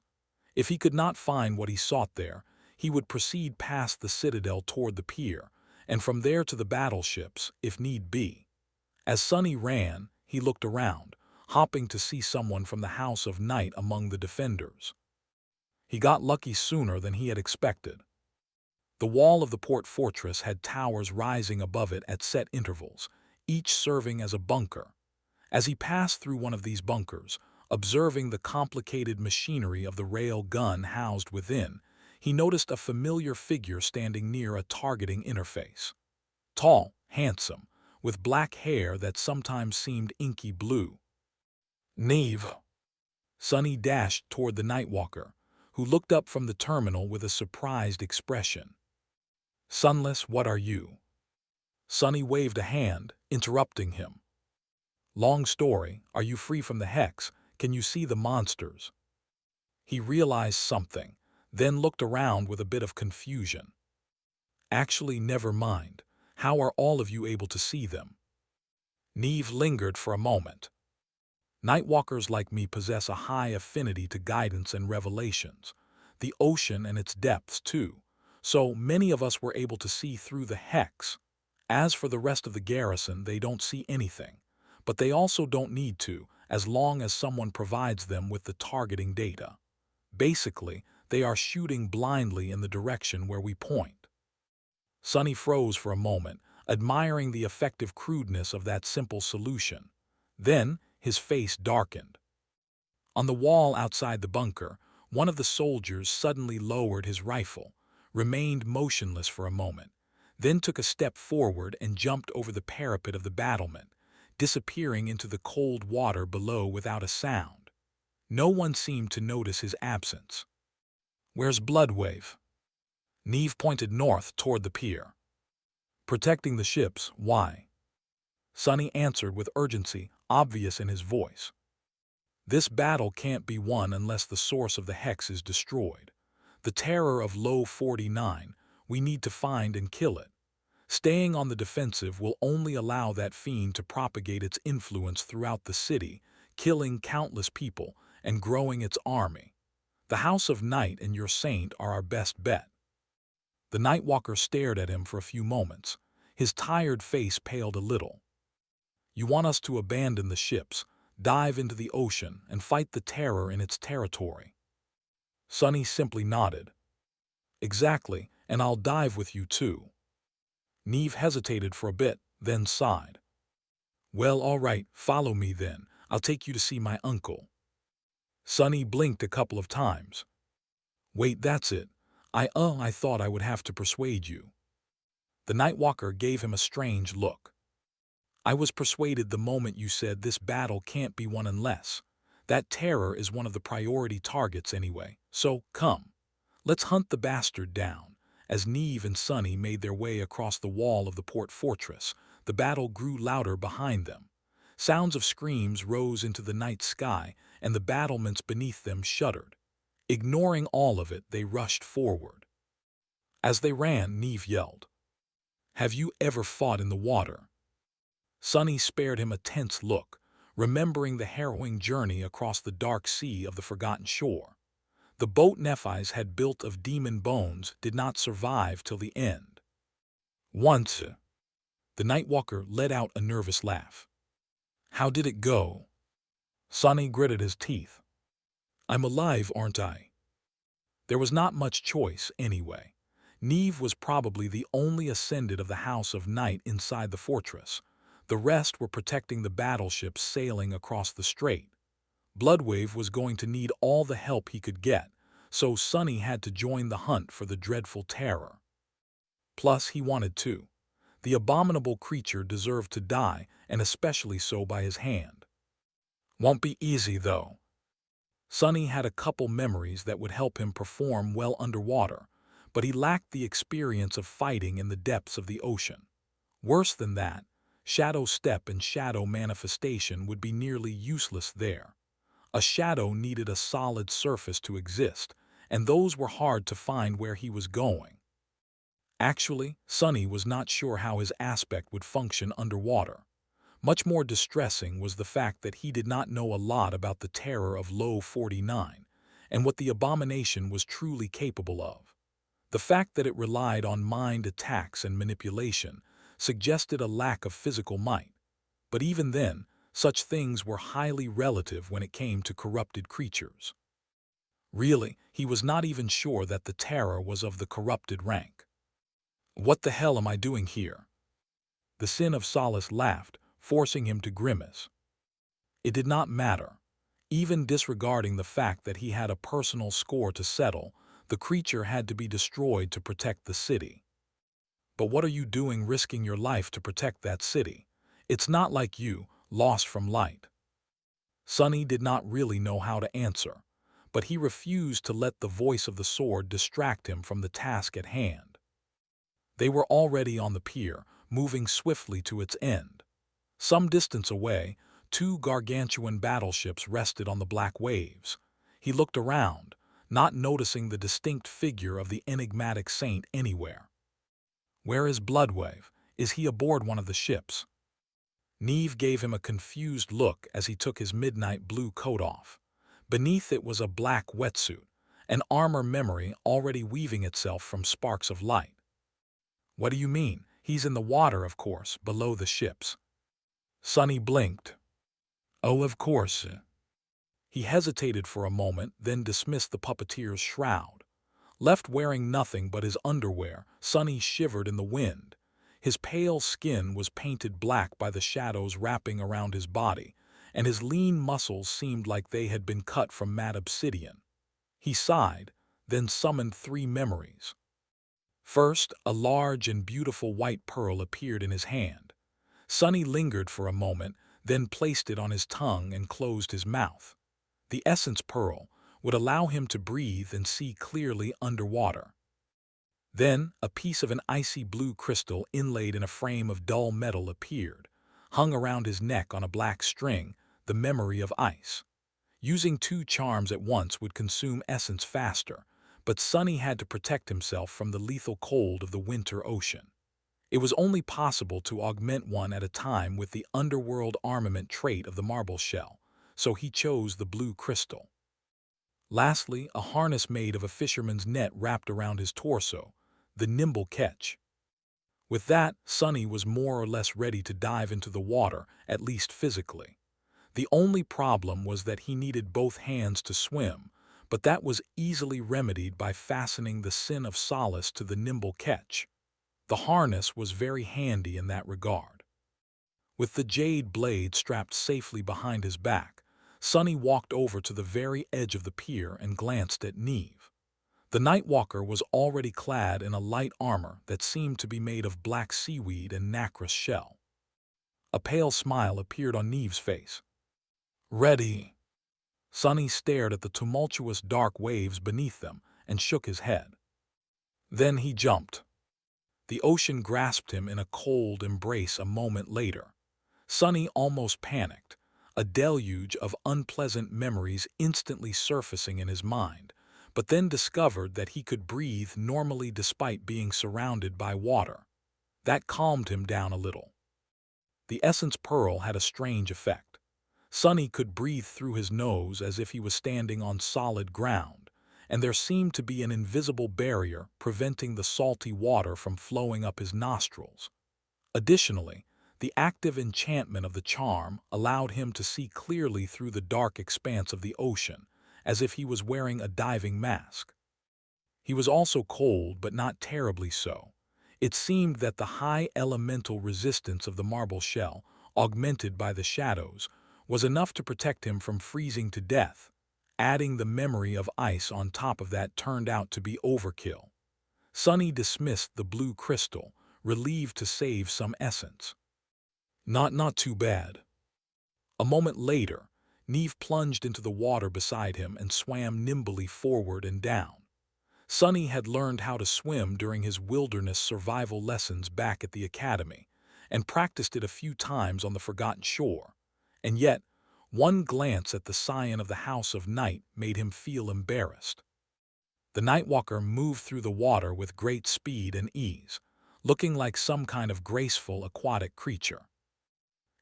If he could not find what he sought there, he would proceed past the citadel toward the pier, and from there to the battleships, if need be. As Sonny ran, he looked around, hoping to see someone from the House of Night among the defenders. He got lucky sooner than he had expected. The wall of the port fortress had towers rising above it at set intervals, each serving as a bunker. As he passed through one of these bunkers, observing the complicated machinery of the rail gun housed within, he noticed a familiar figure standing near a targeting interface. Tall, handsome, with black hair that sometimes seemed inky blue. Neve. Sonny dashed toward the Nightwalker, who looked up from the terminal with a surprised expression. Sunless, what are you? Sonny waved a hand, interrupting him. Long story, are you free from the hex? Can you see the monsters? He realized something, then looked around with a bit of confusion. Actually, never mind. How are all of you able to see them? Neve lingered for a moment. Nightwalkers like me possess a high affinity to guidance and revelations, the ocean and its depths too, so many of us were able to see through the hex. As for the rest of the garrison, they don't see anything, but they also don't need to, as long as someone provides them with the targeting data. Basically, they are shooting blindly in the direction where we point. Sonny froze for a moment, admiring the effective crudeness of that simple solution. Then, his face darkened. On the wall outside the bunker, one of the soldiers suddenly lowered his rifle, remained motionless for a moment, then took a step forward and jumped over the parapet of the battlement, disappearing into the cold water below without a sound. No one seemed to notice his absence. Where's Bloodwave? Neve pointed north toward the pier. Protecting the ships, why? Sonny answered with urgency, obvious in his voice. This battle can't be won unless the source of the hex is destroyed. The terror of Low 49, we need to find and kill it. Staying on the defensive will only allow that fiend to propagate its influence throughout the city, killing countless people and growing its army. The House of Night and your saint are our best bet. The Nightwalker stared at him for a few moments. His tired face paled a little. You want us to abandon the ships, dive into the ocean, and fight the terror in its territory? Sonny simply nodded. Exactly, and I'll dive with you too. Neve hesitated for a bit, then sighed. Well, all right, follow me then. I'll take you to see my uncle. Sonny blinked a couple of times. Wait, that's it. I thought I would have to persuade you. The Nightwalker gave him a strange look. I was persuaded the moment you said this battle can't be won unless. That terror is one of the priority targets anyway, so come. Let's hunt the bastard down. As Neve and Sonny made their way across the wall of the port fortress, the battle grew louder behind them. Sounds of screams rose into the night sky, and the battlements beneath them shuddered. Ignoring all of it, they rushed forward. As they ran, Neve yelled, Have you ever fought in the water? Sonny spared him a tense look, remembering the harrowing journey across the dark sea of the Forgotten Shore. The boat Nephi's had built of demon bones did not survive till the end. Once, the Nightwalker let out a nervous laugh. How did it go? Sonny gritted his teeth. I'm alive, aren't I? There was not much choice, anyway. Neve was probably the only ascendant of the House of Night inside the fortress. The rest were protecting the battleships sailing across the strait. Bloodwave was going to need all the help he could get, so Sonny had to join the hunt for the dreadful terror. Plus, he wanted to. The abominable creature deserved to die, and especially so by his hand. Won't be easy, though. Sonny had a couple memories that would help him perform well underwater, but he lacked the experience of fighting in the depths of the ocean. Worse than that, Shadow Step and Shadow Manifestation would be nearly useless there. A shadow needed a solid surface to exist, and those were hard to find where he was going. Actually, Sonny was not sure how his aspect would function underwater. Much more distressing was the fact that he did not know a lot about the terror of Low 49 and what the abomination was truly capable of. The fact that it relied on mind attacks and manipulation suggested a lack of physical might. But even then, such things were highly relative when it came to corrupted creatures. Really, he was not even sure that the terror was of the corrupted rank. What the hell am I doing here? The Sin of Solace laughed, forcing him to grimace. It did not matter. Even disregarding the fact that he had a personal score to settle, the creature had to be destroyed to protect the city. But what are you doing risking your life to protect that city? It's not like you, lost from light. Sonny did not really know how to answer, but he refused to let the voice of the sword distract him from the task at hand. They were already on the pier, moving swiftly to its end. Some distance away, two gargantuan battleships rested on the black waves. He looked around, not noticing the distinct figure of the enigmatic saint anywhere. Where is Bloodwave? Is he aboard one of the ships? Neve gave him a confused look as he took his midnight blue coat off. Beneath it was a black wetsuit, an armor memory already weaving itself from sparks of light. What do you mean? He's in the water, of course, below the ships. Sonny blinked. Oh, of course. He hesitated for a moment, then dismissed the puppeteer's shroud. Left wearing nothing but his underwear, Sonny shivered in the wind. His pale skin was painted black by the shadows wrapping around his body, and his lean muscles seemed like they had been cut from matte obsidian. He sighed, then summoned three memories. First, a large and beautiful white pearl appeared in his hand. Sonny lingered for a moment, then placed it on his tongue and closed his mouth. The essence pearl would allow him to breathe and see clearly underwater. Then, a piece of an icy blue crystal inlaid in a frame of dull metal appeared, hung around his neck on a black string, the memory of ice. Using two charms at once would consume essence faster, but Sonny had to protect himself from the lethal cold of the winter ocean. It was only possible to augment one at a time with the underworld armament trait of the marble shell, so he chose the blue crystal. Lastly, a harness made of a fisherman's net wrapped around his torso, the nimble catch. With that, Sonny was more or less ready to dive into the water, at least physically. The only problem was that he needed both hands to swim, but that was easily remedied by fastening the Sin of Solace to the nimble catch. The harness was very handy in that regard. With the jade blade strapped safely behind his back, Sonny walked over to the very edge of the pier and glanced at Neve. The Nightwalker was already clad in a light armor that seemed to be made of black seaweed and nacreous shell. A pale smile appeared on Neve's face. Ready. Sonny stared at the tumultuous dark waves beneath them and shook his head. Then he jumped. The ocean grasped him in a cold embrace a moment later. Sonny almost panicked, a deluge of unpleasant memories instantly surfacing in his mind, but then discovered that he could breathe normally despite being surrounded by water. That calmed him down a little. The essence pearl had a strange effect. Sonny could breathe through his nose as if he was standing on solid ground, and there seemed to be an invisible barrier preventing the salty water from flowing up his nostrils. Additionally, the active enchantment of the charm allowed him to see clearly through the dark expanse of the ocean, as if he was wearing a diving mask. He was also cold, but not terribly so. It seemed that the high elemental resistance of the marble shell, augmented by the shadows, was enough to protect him from freezing to death. Adding the memory of ice on top of that turned out to be overkill. Sunny dismissed the blue crystal, relieved to save some essence. Not too bad. A moment later, Neve plunged into the water beside him and swam nimbly forward and down. Sunny had learned how to swim during his wilderness survival lessons back at the academy, and practiced it a few times on the forgotten shore. And yet, one glance at the scion of the House of Night made him feel embarrassed. The Nightwalker moved through the water with great speed and ease, looking like some kind of graceful aquatic creature.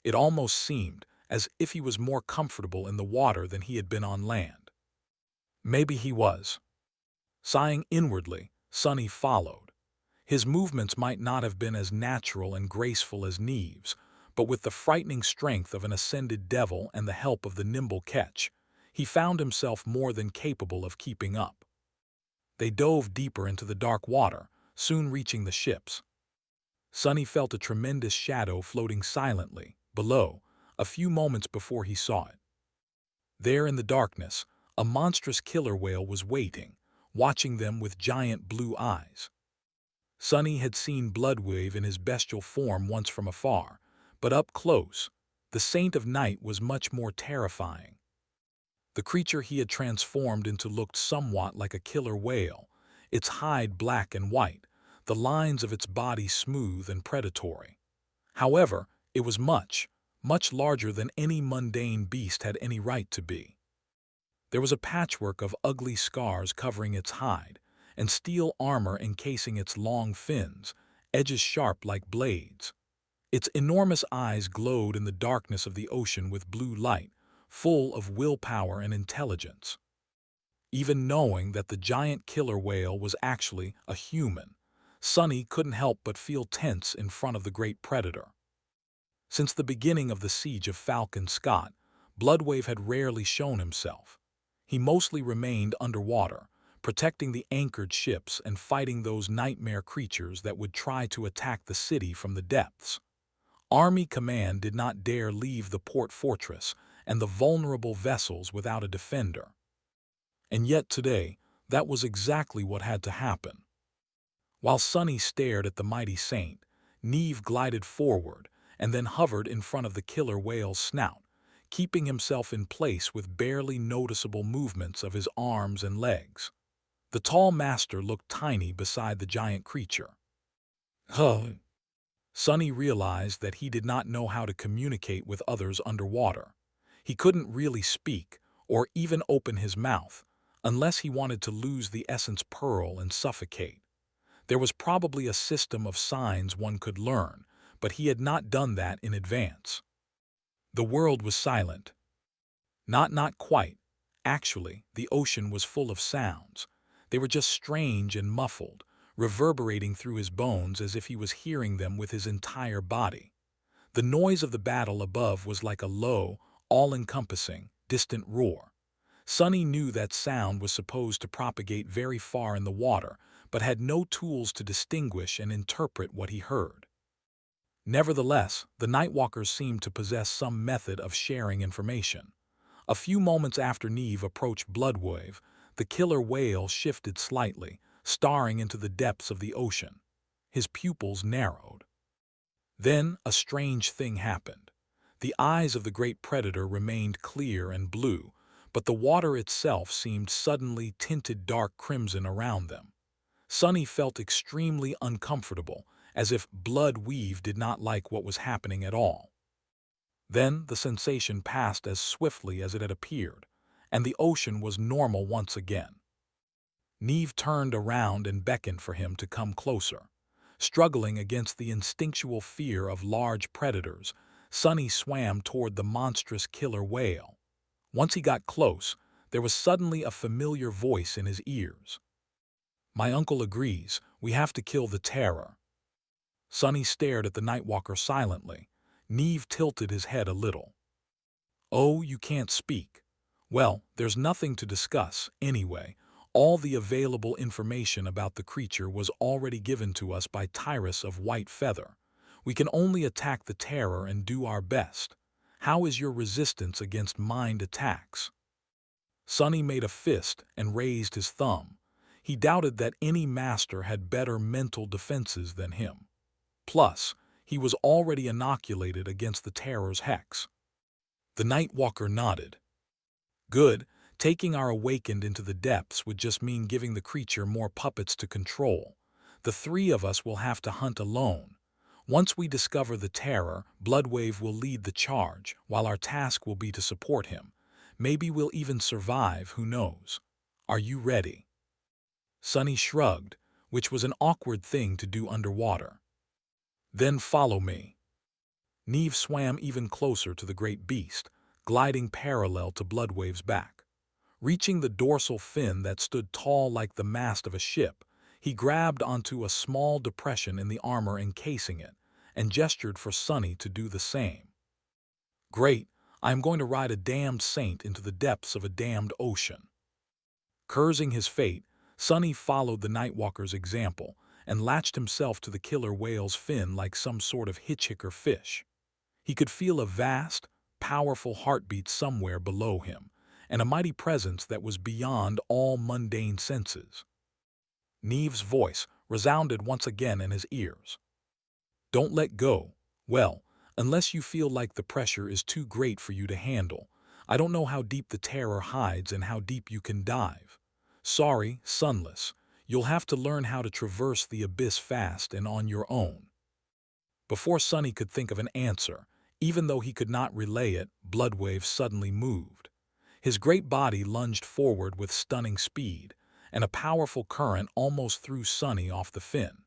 It almost seemed as if he was more comfortable in the water than he had been on land. Maybe he was. Sighing inwardly, Sunny followed. His movements might not have been as natural and graceful as Neve's, but with the frightening strength of an ascended devil and the help of the nimble Ketch, he found himself more than capable of keeping up. They dove deeper into the dark water, soon reaching the ships. Sunny felt a tremendous shadow floating silently below, a few moments before he saw it. There in the darkness, a monstrous killer whale was waiting, watching them with giant blue eyes. Sunny had seen Bloodwave in his bestial form once from afar, but up close, the Saint of Night was much more terrifying. The creature he had transformed into looked somewhat like a killer whale, its hide black and white, the lines of its body smooth and predatory. However, it was much larger than any mundane beast had any right to be. There was a patchwork of ugly scars covering its hide, and steel armor encasing its long fins, edges sharp like blades. Its enormous eyes glowed in the darkness of the ocean with blue light, full of willpower and intelligence. Even knowing that the giant killer whale was actually a human, Sunny couldn't help but feel tense in front of the great predator. Since the beginning of the siege of Falcon Scott, Bloodwave had rarely shown himself. He mostly remained underwater, protecting the anchored ships and fighting those nightmare creatures that would try to attack the city from the depths. Army Command did not dare leave the port fortress and the vulnerable vessels without a defender. And yet today, that was exactly what had to happen. While Sunny stared at the mighty Saint, Neve glided forward and then hovered in front of the killer whale's snout, keeping himself in place with barely noticeable movements of his arms and legs. The tall master looked tiny beside the giant creature. Huh. Sunny realized that he did not know how to communicate with others underwater. He couldn't really speak or even open his mouth unless he wanted to lose the essence pearl and suffocate. There was probably a system of signs one could learn, but he had not done that in advance. The world was silent. Not quite. Actually, the ocean was full of sounds. They were just strange and muffled, reverberating through his bones as if he was hearing them with his entire body. The noise of the battle above was like a low, all-encompassing, distant roar. Sunny knew that sound was supposed to propagate very far in the water, but had no tools to distinguish and interpret what he heard. Nevertheless, the Nightwalkers seemed to possess some method of sharing information. A few moments after Neve approached Bloodwave, the killer whale shifted slightly, staring into the depths of the ocean. His pupils narrowed. Then a strange thing happened. The eyes of the great predator remained clear and blue, but the water itself seemed suddenly tinted dark crimson around them. Sunny felt extremely uncomfortable, as if Bloodwave did not like what was happening at all. Then the sensation passed as swiftly as it had appeared, and the ocean was normal once again. Neve turned around and beckoned for him to come closer. Struggling against the instinctual fear of large predators, Sunny swam toward the monstrous killer whale. Once he got close, there was suddenly a familiar voice in his ears. "My uncle agrees. We have to kill the terror." Sunny stared at the Nightwalker silently. Neve tilted his head a little. "Oh, you can't speak. Well, there's nothing to discuss, anyway. All the available information about the creature was already given to us by Tyrus of White Feather. We can only attack the terror and do our best. How is your resistance against mind attacks? Sonny made a fist and raised his thumb. He doubted that any master had better mental defenses than him. Plus, he was already inoculated against the terror's hex. The Nightwalker nodded. Good, taking our awakened into the depths would just mean giving the creature more puppets to control. The three of us will have to hunt alone. Once we discover the terror, Bloodwave will lead the charge, while our task will be to support him. Maybe we'll even survive, who knows? Are you ready? Sonny shrugged, which was an awkward thing to do underwater. Then follow me. Neve swam even closer to the great beast, gliding parallel to Bloodwave's back. Reaching the dorsal fin that stood tall like the mast of a ship, he grabbed onto a small depression in the armor encasing it, and gestured for Sonny to do the same. Great, I am going to ride a damned saint into the depths of a damned ocean. Cursing his fate, Sonny followed the Nightwalker's example, and latched himself to the killer whale's fin like some sort of hitchhiker fish. He could feel a vast, powerful heartbeat somewhere below him, and a mighty presence that was beyond all mundane senses. Neve's voice resounded once again in his ears. Don't let go. Well, unless you feel like the pressure is too great for you to handle. I don't know how deep the terror hides and how deep you can dive. Sorry, Sunless. You'll have to learn how to traverse the abyss fast and on your own. Before Sonny could think of an answer, even though he could not relay it, Bloodwave suddenly moved. His great body lunged forward with stunning speed, and a powerful current almost threw Sonny off the fin.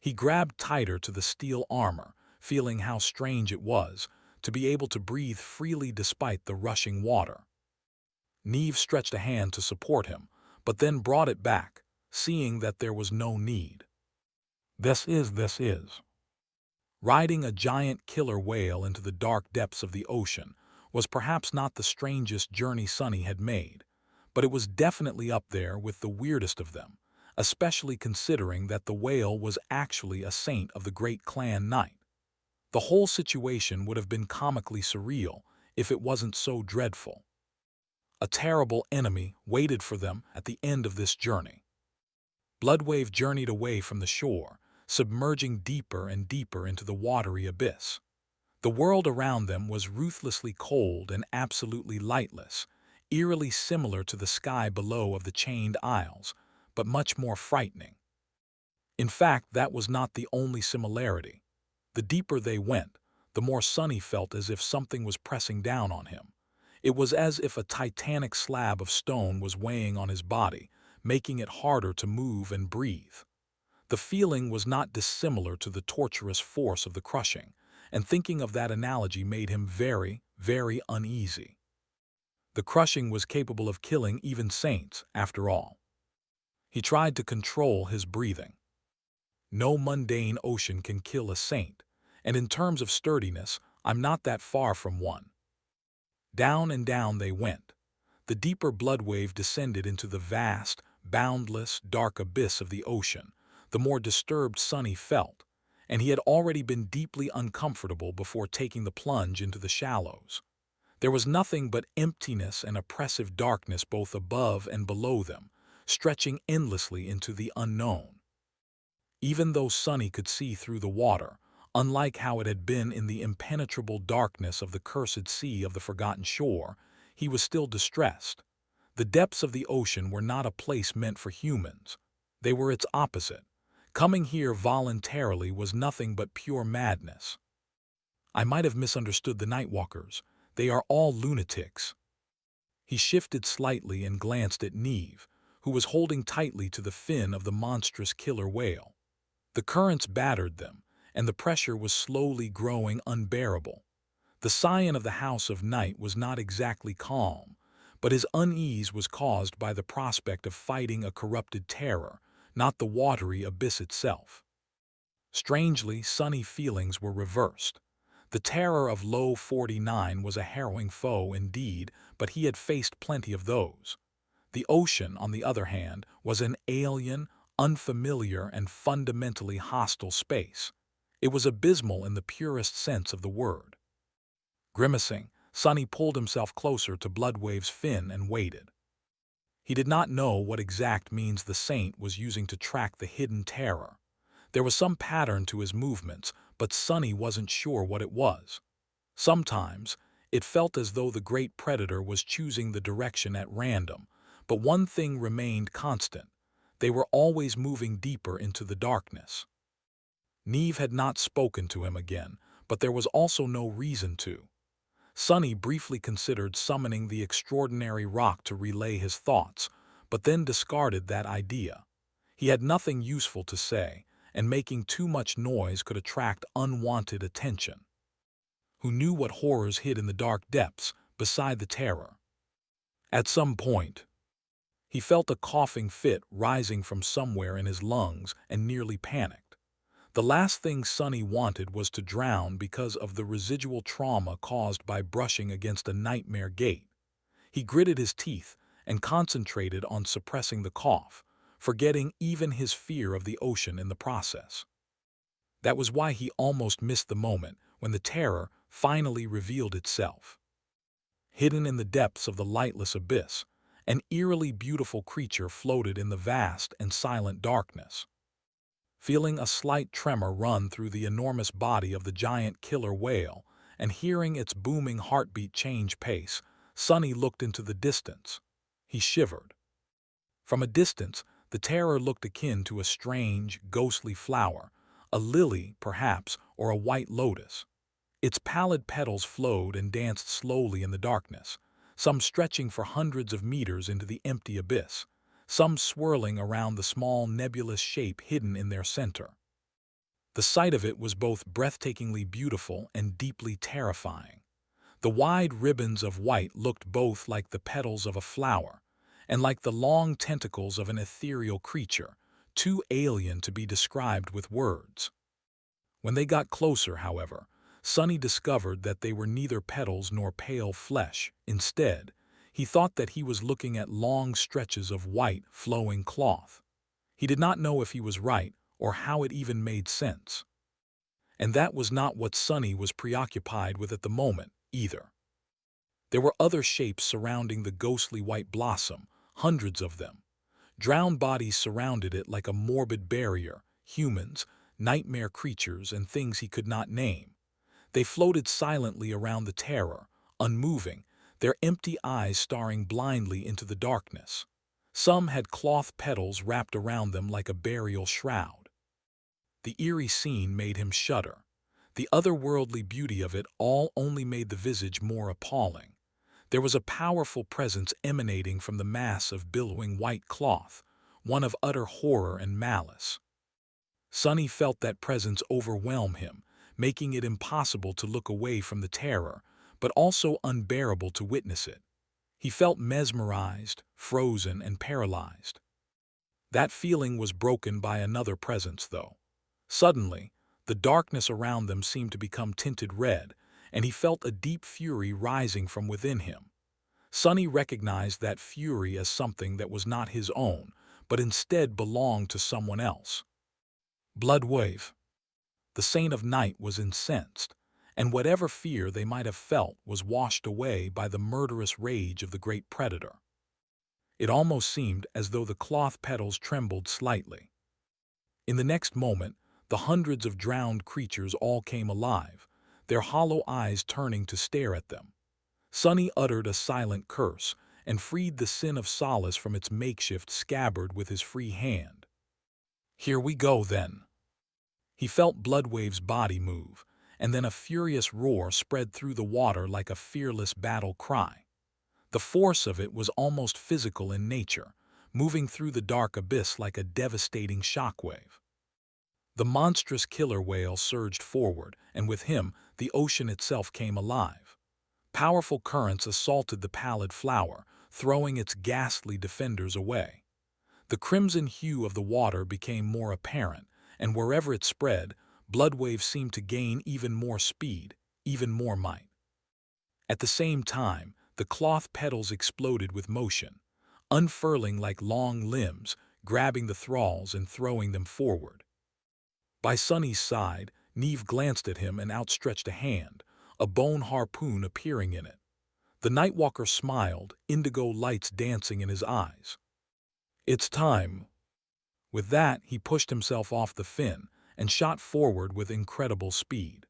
He grabbed tighter to the steel armor, feeling how strange it was to be able to breathe freely despite the rushing water. Neve stretched a hand to support him, but then brought it back, seeing that there was no need. This is. Riding a giant killer whale into the dark depths of the ocean was perhaps not the strangest journey Sonny had made, but it was definitely up there with the weirdest of them, especially considering that the whale was actually a saint of the great clan Knight. The whole situation would have been comically surreal if it wasn't so dreadful. A terrible enemy waited for them at the end of this journey. Bloodwave journeyed away from the shore, submerging deeper and deeper into the watery abyss. The world around them was ruthlessly cold and absolutely lightless, eerily similar to the sky below of the Chained Isles, but much more frightening. In fact, that was not the only similarity. The deeper they went, the more Sonny felt as if something was pressing down on him. It was as if a titanic slab of stone was weighing on his body, making it harder to move and breathe. The feeling was not dissimilar to the torturous force of the crushing, and thinking of that analogy made him very, very uneasy. The crushing was capable of killing even saints, after all. He tried to control his breathing. No mundane ocean can kill a saint, and in terms of sturdiness, I'm not that far from one. Down and down they went. The deeper Bloodwave descended into the vast, boundless, dark abyss of the ocean, the more disturbed Sonny felt, and he had already been deeply uncomfortable before taking the plunge into the shallows. There was nothing but emptiness and oppressive darkness both above and below them, stretching endlessly into the unknown. Even though Sonny could see through the water, unlike how it had been in the impenetrable darkness of the cursed sea of the Forgotten Shore, he was still distressed. The depths of the ocean were not a place meant for humans. They were its opposite. Coming here voluntarily was nothing but pure madness. I might have misunderstood the Nightwalkers. They are all lunatics. He shifted slightly and glanced at Neve, who was holding tightly to the fin of the monstrous killer whale. The currents battered them, and the pressure was slowly growing unbearable. The scion of the House of Night was not exactly calm, but his unease was caused by the prospect of fighting a corrupted terror, not the watery abyss itself. Strangely, Sonny's feelings were reversed. The terror of Low 49 was a harrowing foe indeed, but he had faced plenty of those. The ocean, on the other hand, was an alien, unfamiliar, and fundamentally hostile space. It was abysmal in the purest sense of the word. Grimacing, Sonny pulled himself closer to Bloodwave's fin and waited. He did not know what exact means the saint was using to track the hidden terror. There was some pattern to his movements, but Sonny wasn't sure what it was. Sometimes, it felt as though the great predator was choosing the direction at random, but one thing remained constant. They were always moving deeper into the darkness. Neve had not spoken to him again, but there was also no reason to. Sonny briefly considered summoning the extraordinary rock to relay his thoughts, but then discarded that idea. He had nothing useful to say, and making too much noise could attract unwanted attention. Who knew what horrors hid in the dark depths beside the terror? At some point, he felt a coughing fit rising from somewhere in his lungs and nearly panicked. The last thing Sonny wanted was to drown because of the residual trauma caused by brushing against a nightmare gate. He gritted his teeth and concentrated on suppressing the cough, forgetting even his fear of the ocean in the process. That was why he almost missed the moment when the terror finally revealed itself. Hidden in the depths of the lightless abyss, an eerily beautiful creature floated in the vast and silent darkness. Feeling a slight tremor run through the enormous body of the giant killer whale and hearing its booming heartbeat change pace, Sonny looked into the distance. He shivered. From a distance, the terror looked akin to a strange, ghostly flower, a lily, perhaps, or a white lotus. Its pallid petals flowed and danced slowly in the darkness, some stretching for hundreds of meters into the empty abyss, some swirling around the small nebulous shape hidden in their center. The sight of it was both breathtakingly beautiful and deeply terrifying. The wide ribbons of white looked both like the petals of a flower and like the long tentacles of an ethereal creature, too alien to be described with words. When they got closer, however, Sonny discovered that they were neither petals nor pale flesh. Instead, he thought that he was looking at long stretches of white, flowing cloth. He did not know if he was right or how it even made sense. And that was not what Sonny was preoccupied with at the moment, either. There were other shapes surrounding the ghostly white blossom, hundreds of them. Drowned bodies surrounded it like a morbid barrier, humans, nightmare creatures, and things he could not name. They floated silently around the terror, unmoving, their empty eyes staring blindly into the darkness. Some had cloth petals wrapped around them like a burial shroud. The eerie scene made him shudder. The otherworldly beauty of it all only made the visage more appalling. There was a powerful presence emanating from the mass of billowing white cloth, one of utter horror and malice. Sonny felt that presence overwhelm him, making it impossible to look away from the terror, but also unbearable to witness it. He felt mesmerized, frozen, and paralyzed. That feeling was broken by another presence, though. Suddenly, the darkness around them seemed to become tinted red, and he felt a deep fury rising from within him. Sonny recognized that fury as something that was not his own, but instead belonged to someone else. Bloodwave. The Saint of Night was incensed, and whatever fear they might have felt was washed away by the murderous rage of the great predator. It almost seemed as though the cloth petals trembled slightly. In the next moment, the hundreds of drowned creatures all came alive, their hollow eyes turning to stare at them. Sonny uttered a silent curse and freed the sin of solace from its makeshift scabbard with his free hand. Here we go, then. He felt Bloodwave's body move, and then a furious roar spread through the water like a fearless battle cry. The force of it was almost physical in nature, moving through the dark abyss like a devastating shockwave. The monstrous killer whale surged forward, and with him, the ocean itself came alive. Powerful currents assaulted the pallid flower, throwing its ghastly defenders away. The crimson hue of the water became more apparent, and wherever it spread, Bloodwave seemed to gain even more speed, even more might. At the same time, the cloth petals exploded with motion. unfurling like long limbs, grabbing the thralls and throwing them forward. By Sonny's side, Neve glanced at him and outstretched a hand, a bone harpoon appearing in it. The Nightwalker smiled, indigo lights dancing in his eyes. "It's time." With that, he pushed himself off the fin and shot forward with incredible speed.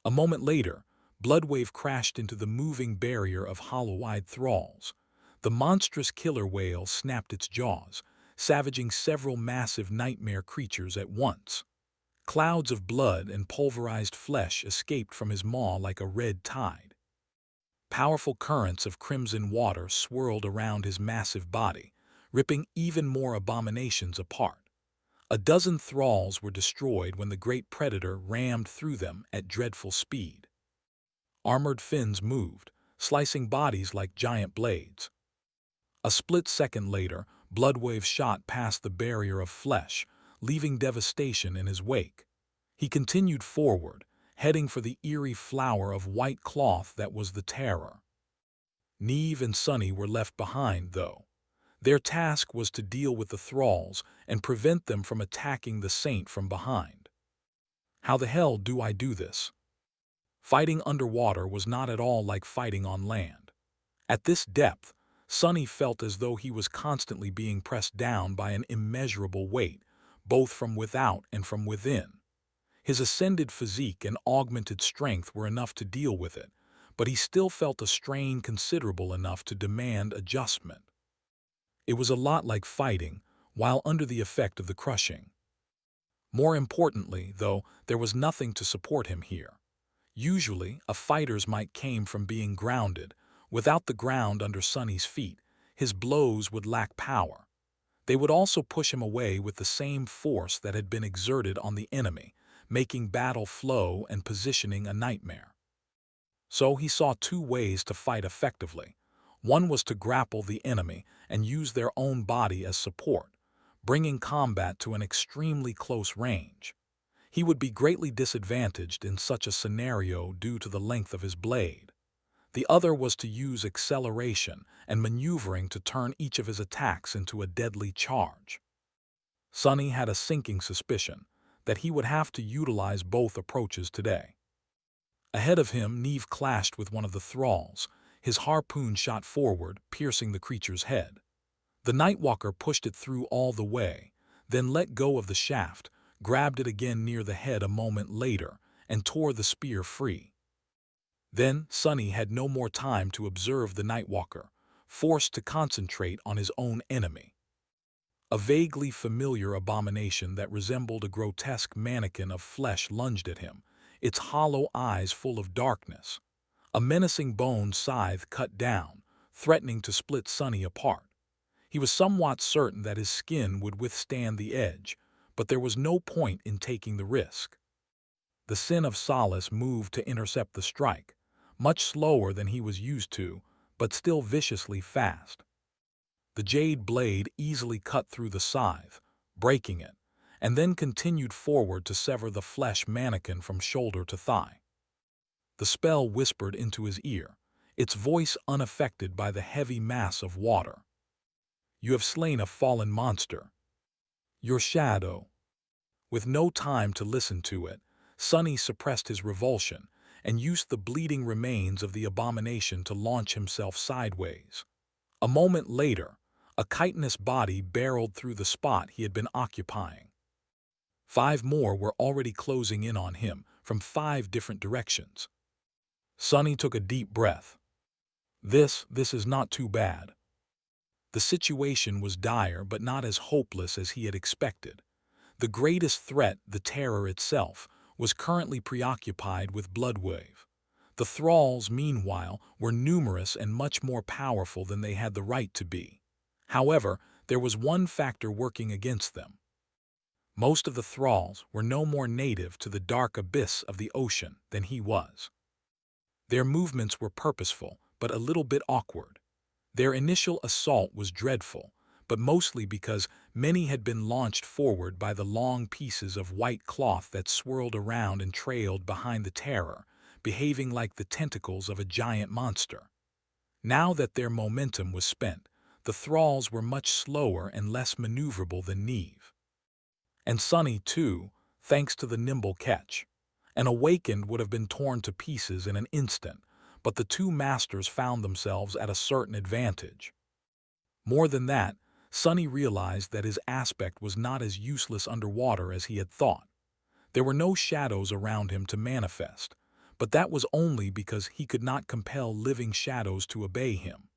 A moment later, Bloodwave crashed into the moving barrier of hollow-eyed thralls. The monstrous killer whale snapped its jaws, savaging several massive nightmare creatures at once. Clouds of blood and pulverized flesh escaped from his maw like a red tide. Powerful currents of crimson water swirled around his massive body, ripping even more abominations apart. A dozen thralls were destroyed when the great predator rammed through them at dreadful speed. Armored fins moved, slicing bodies like giant blades. A split second later, Bloodwave shot past the barrier of flesh, leaving devastation in his wake. He continued forward, heading for the eerie flower of white cloth that was the terror. Neve and Sonny were left behind, though. Their task was to deal with the thralls and prevent them from attacking the saint from behind. How the hell do I do this? Fighting underwater was not at all like fighting on land. At this depth, Sonny felt as though he was constantly being pressed down by an immeasurable weight, both from without and from within. His ascended physique and augmented strength were enough to deal with it, but he still felt a strain considerable enough to demand adjustment. It was a lot like fighting, while under the effect of the crushing. More importantly, though, there was nothing to support him here. Usually, a fighter's might came from being grounded. Without the ground under Sonny's feet, his blows would lack power. They would also push him away with the same force that had been exerted on the enemy, making battle flow and positioning a nightmare. So he saw two ways to fight effectively. One was to grapple the enemy and use their own body as support, bringing combat to an extremely close range. He would be greatly disadvantaged in such a scenario due to the length of his blade. The other was to use acceleration and maneuvering to turn each of his attacks into a deadly charge. Sonny had a sinking suspicion that he would have to utilize both approaches today. Ahead of him, Neve clashed with one of the thralls. His harpoon shot forward, piercing the creature's head. The Nightwalker pushed it through all the way, then let go of the shaft, grabbed it again near the head a moment later, and tore the spear free. Then Sonny had no more time to observe the Nightwalker, forced to concentrate on his own enemy. A vaguely familiar abomination that resembled a grotesque mannequin of flesh lunged at him, its hollow eyes full of darkness. A menacing bone scythe cut down, threatening to split Sonny apart. He was somewhat certain that his skin would withstand the edge, but there was no point in taking the risk. The Sin of Solace moved to intercept the strike, much slower than he was used to, but still viciously fast. The jade blade easily cut through the scythe, breaking it, and then continued forward to sever the flesh mannequin from shoulder to thigh. The spell whispered into his ear, its voice unaffected by the heavy mass of water. "You have slain a fallen monster. Your shadow." With no time to listen to it, Sonny suppressed his revulsion and used the bleeding remains of the abomination to launch himself sideways. A moment later, a chitinous body barreled through the spot he had been occupying. 5 more were already closing in on him from 5 different directions. Sonny took a deep breath. This is not too bad. The situation was dire but not as hopeless as he had expected. The greatest threat, the terror itself, was currently preoccupied with Bloodwave. The thralls, meanwhile, were numerous and much more powerful than they had the right to be. However, there was one factor working against them. Most of the thralls were no more native to the dark abyss of the ocean than he was. Their movements were purposeful, but a little bit awkward. Their initial assault was dreadful, but mostly because many had been launched forward by the long pieces of white cloth that swirled around and trailed behind the terror, behaving like the tentacles of a giant monster. Now that their momentum was spent, the thralls were much slower and less maneuverable than Neve. And Sunny, too, thanks to the nimble catch. An awakened would have been torn to pieces in an instant, but the two masters found themselves at a certain advantage. More than that, Sunny realized that his aspect was not as useless underwater as he had thought. There were no shadows around him to manifest, but that was only because he could not compel living shadows to obey him.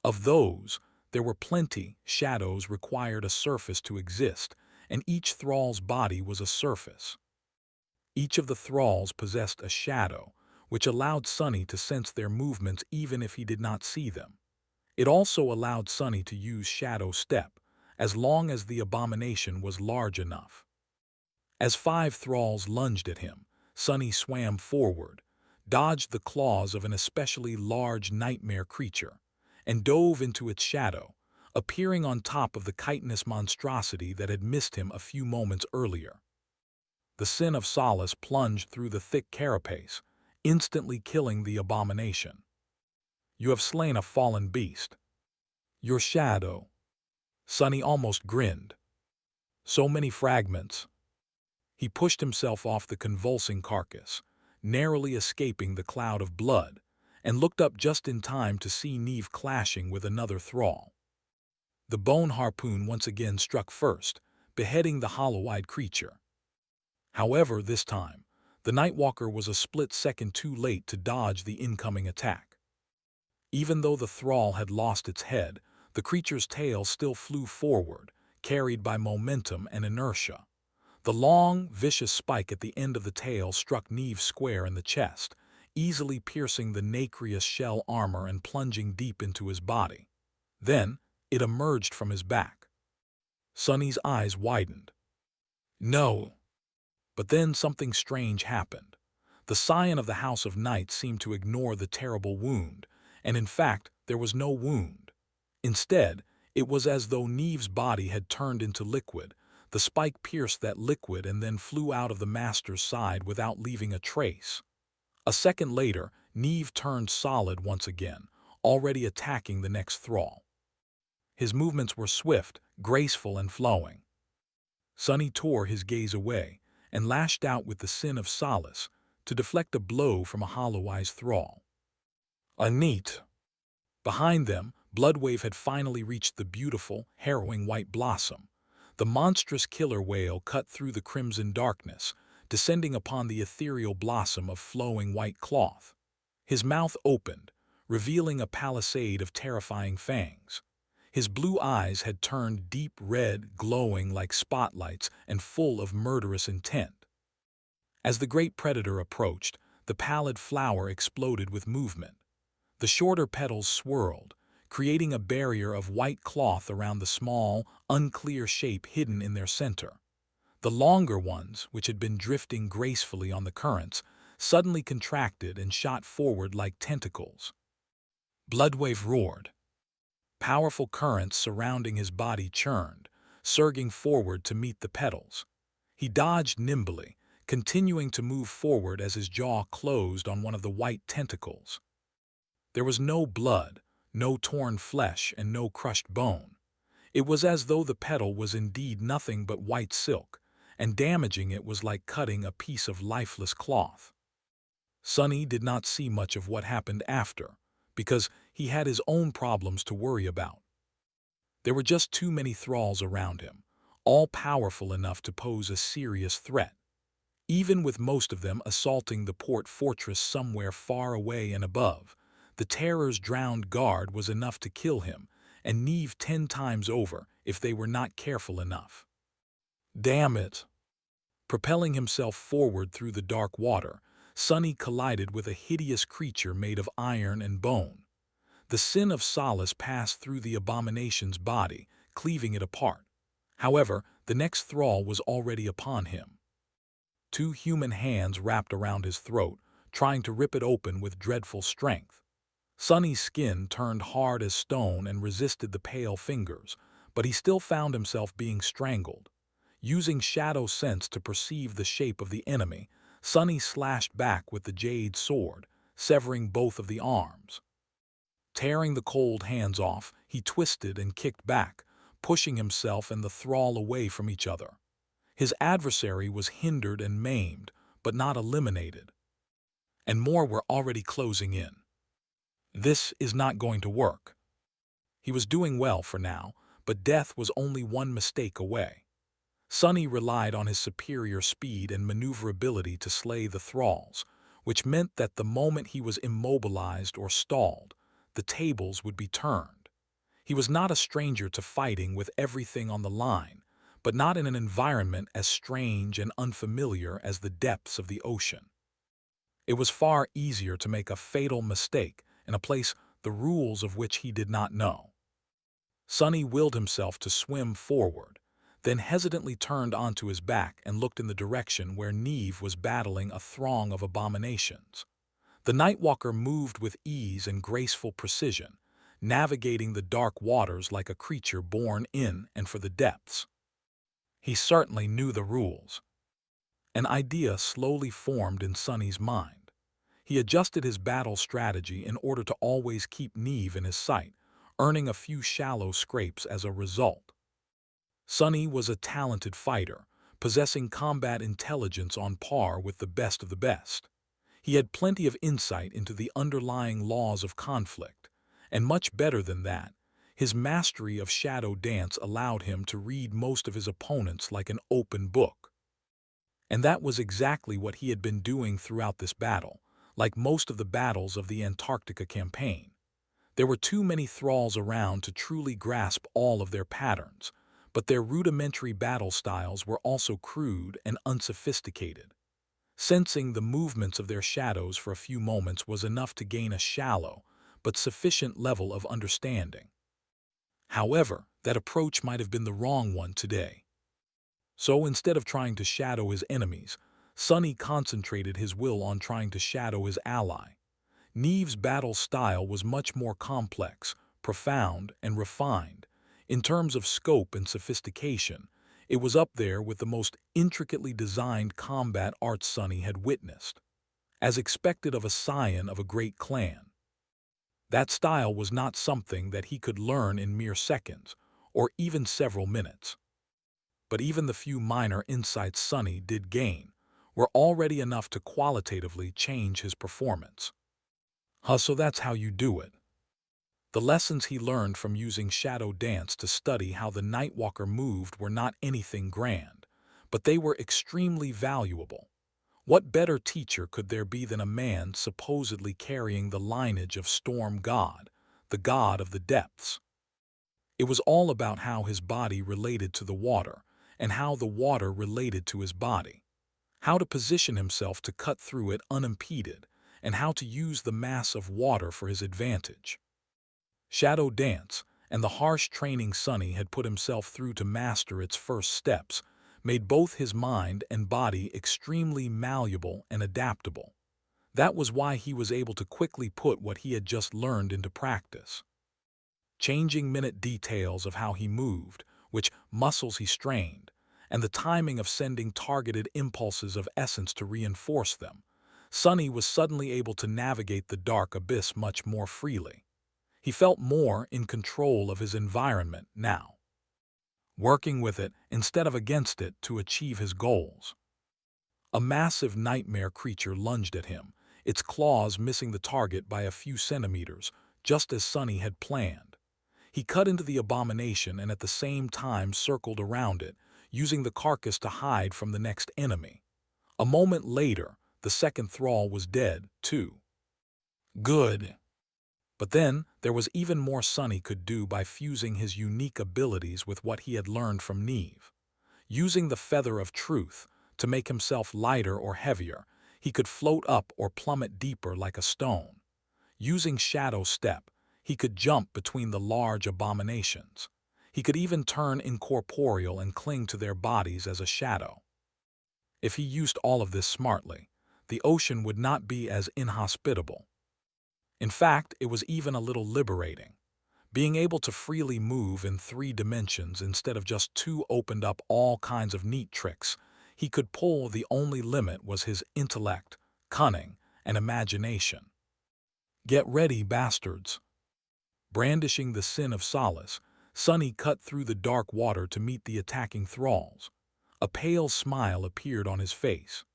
Of those, there were plenty. Shadows required a surface to exist, and each thrall's body was a surface. Each of the thralls possessed a shadow, which allowed Sunny to sense their movements even if he did not see them. It also allowed Sunny to use Shadow Step, as long as the abomination was large enough. As 5 thralls lunged at him, Sunny swam forward, dodged the claws of an especially large nightmare creature, and dove into its shadow, appearing on top of the chitinous monstrosity that had missed him a few moments earlier. The Sin of Solace plunged through the thick carapace, instantly killing the abomination. "You have slain a fallen beast. Your shadow." Sunny almost grinned. So many fragments. He pushed himself off the convulsing carcass, narrowly escaping the cloud of blood, and looked up just in time to see Neve clashing with another thrall. The bone harpoon once again struck first, beheading the hollow-eyed creature. However, this time, the Nightwalker was a split second too late to dodge the incoming attack. Even though the thrall had lost its head, the creature's tail still flew forward, carried by momentum and inertia. The long, vicious spike at the end of the tail struck Neve square in the chest, easily piercing the nacreous shell armor and plunging deep into his body. Then, it emerged from his back. Sunny's eyes widened. No! But then something strange happened. The scion of the House of Night seemed to ignore the terrible wound, and in fact, there was no wound. Instead, it was as though Neve's body had turned into liquid. The spike pierced that liquid and then flew out of the master's side without leaving a trace. A second later, Neve turned solid once again, already attacking the next thrall. His movements were swift, graceful, and flowing. Sunny tore his gaze away and lashed out with the Sin of Solace to deflect a blow from a hollow-eyed thrall. Neat! Behind them, Bloodwave had finally reached the beautiful, harrowing white blossom. The monstrous killer whale cut through the crimson darkness, descending upon the ethereal blossom of flowing white cloth. His mouth opened, revealing a palisade of terrifying fangs. His blue eyes had turned deep red, glowing like spotlights and full of murderous intent. As the great predator approached, the pallid flower exploded with movement. The shorter petals swirled, creating a barrier of white cloth around the small, unclear shape hidden in their center. The longer ones, which had been drifting gracefully on the currents, suddenly contracted and shot forward like tentacles. Bloodwave roared. Powerful currents surrounding his body churned, surging forward to meet the petals. He dodged nimbly, continuing to move forward as his jaw closed on one of the white tentacles. There was no blood, no torn flesh, and no crushed bone. It was as though the petal was indeed nothing but white silk, and damaging it was like cutting a piece of lifeless cloth. Sunny did not see much of what happened after, because he had his own problems to worry about. There were just too many thralls around him, all powerful enough to pose a serious threat. Even with most of them assaulting the port fortress somewhere far away and above, the terror's drowned guard was enough to kill him, and Neve 10 times over if they were not careful enough. Damn it! Propelling himself forward through the dark water, Sunny collided with a hideous creature made of iron and bone. The Sin of Solace passed through the abomination's body, cleaving it apart. However, the next thrall was already upon him. 2 human hands wrapped around his throat, trying to rip it open with dreadful strength. Sunny's skin turned hard as stone and resisted the pale fingers, but he still found himself being strangled. Using shadow sense to perceive the shape of the enemy, Sunny slashed back with the jade sword, severing both of the arms. Tearing the cold hands off, He twisted and kicked back, pushing himself and the thrall away from each other. His adversary was hindered and maimed, but not eliminated. And more were already closing in. This is not going to work. He was doing well for now, but death was only one mistake away. Sonny relied on his superior speed and maneuverability to slay the thralls, which meant that the moment he was immobilized or stalled, the tables would be turned. He was not a stranger to fighting with everything on the line, but not in an environment as strange and unfamiliar as the depths of the ocean. It was far easier to make a fatal mistake in a place the rules of which he did not know. Sonny willed himself to swim forward, then hesitantly turned onto his back and looked in the direction where Neve was battling a throng of abominations. The Nightwalker moved with ease and graceful precision, navigating the dark waters like a creature born in and for the depths. He certainly knew the rules. An idea slowly formed in Sonny's mind. He adjusted his battle strategy in order to always keep Neve in his sight, earning a few shallow scrapes as a result. Sonny was a talented fighter, possessing combat intelligence on par with the best of the best. He had plenty of insight into the underlying laws of conflict, and much better than that, his mastery of shadow dance allowed him to read most of his opponents like an open book. And that was exactly what he had been doing throughout this battle, like most of the battles of the Antarctica campaign. There were too many thralls around to truly grasp all of their patterns, but their rudimentary battle styles were also crude and unsophisticated. Sensing the movements of their shadows for a few moments was enough to gain a shallow but sufficient level of understanding. However, that approach might have been the wrong one today. So instead of trying to shadow his enemies, Sonny concentrated his will on trying to shadow his ally. Neve's battle style was much more complex, profound, and refined. In terms of scope and sophistication, it was up there with the most intricately designed combat art Sonny had witnessed, as expected of a scion of a great clan. That style was not something that he could learn in mere seconds, or even several minutes. But even the few minor insights Sonny did gain were already enough to qualitatively change his performance. So that's how you do it. The lessons he learned from using shadow dance to study how the Nightwalker moved were not anything grand, but they were extremely valuable. What better teacher could there be than a man supposedly carrying the lineage of Storm God, the god of the depths? It was all about how his body related to the water, and how the water related to his body. How to position himself to cut through it unimpeded, and how to use the mass of water for his advantage. Shadow dance, and the harsh training Sonny had put himself through to master its first steps, made both his mind and body extremely malleable and adaptable. That was why he was able to quickly put what he had just learned into practice. Changing minute details of how he moved, which muscles he strained, and the timing of sending targeted impulses of essence to reinforce them, Sonny was suddenly able to navigate the dark abyss much more freely. He felt more in control of his environment now, working with it instead of against it to achieve his goals. A massive nightmare creature lunged at him, its claws missing the target by a few centimeters, just as Sonny had planned. He cut into the abomination and at the same time circled around it, using the carcass to hide from the next enemy. A moment later, the second thrall was dead, too. Good. But then, there was even more Sonny could do by fusing his unique abilities with what he had learned from Neve. Using the feather of truth to make himself lighter or heavier, he could float up or plummet deeper like a stone. Using shadow step, he could jump between the large abominations. He could even turn incorporeal and cling to their bodies as a shadow. If he used all of this smartly, the ocean would not be as inhospitable. In fact, it was even a little liberating. Being able to freely move in 3 dimensions instead of just 2 opened up all kinds of neat tricks he could pull. The only limit was his intellect, cunning, and imagination. Get ready, bastards. Brandishing the sin of solace, Sonny cut through the dark water to meet the attacking thralls. A pale smile appeared on his face.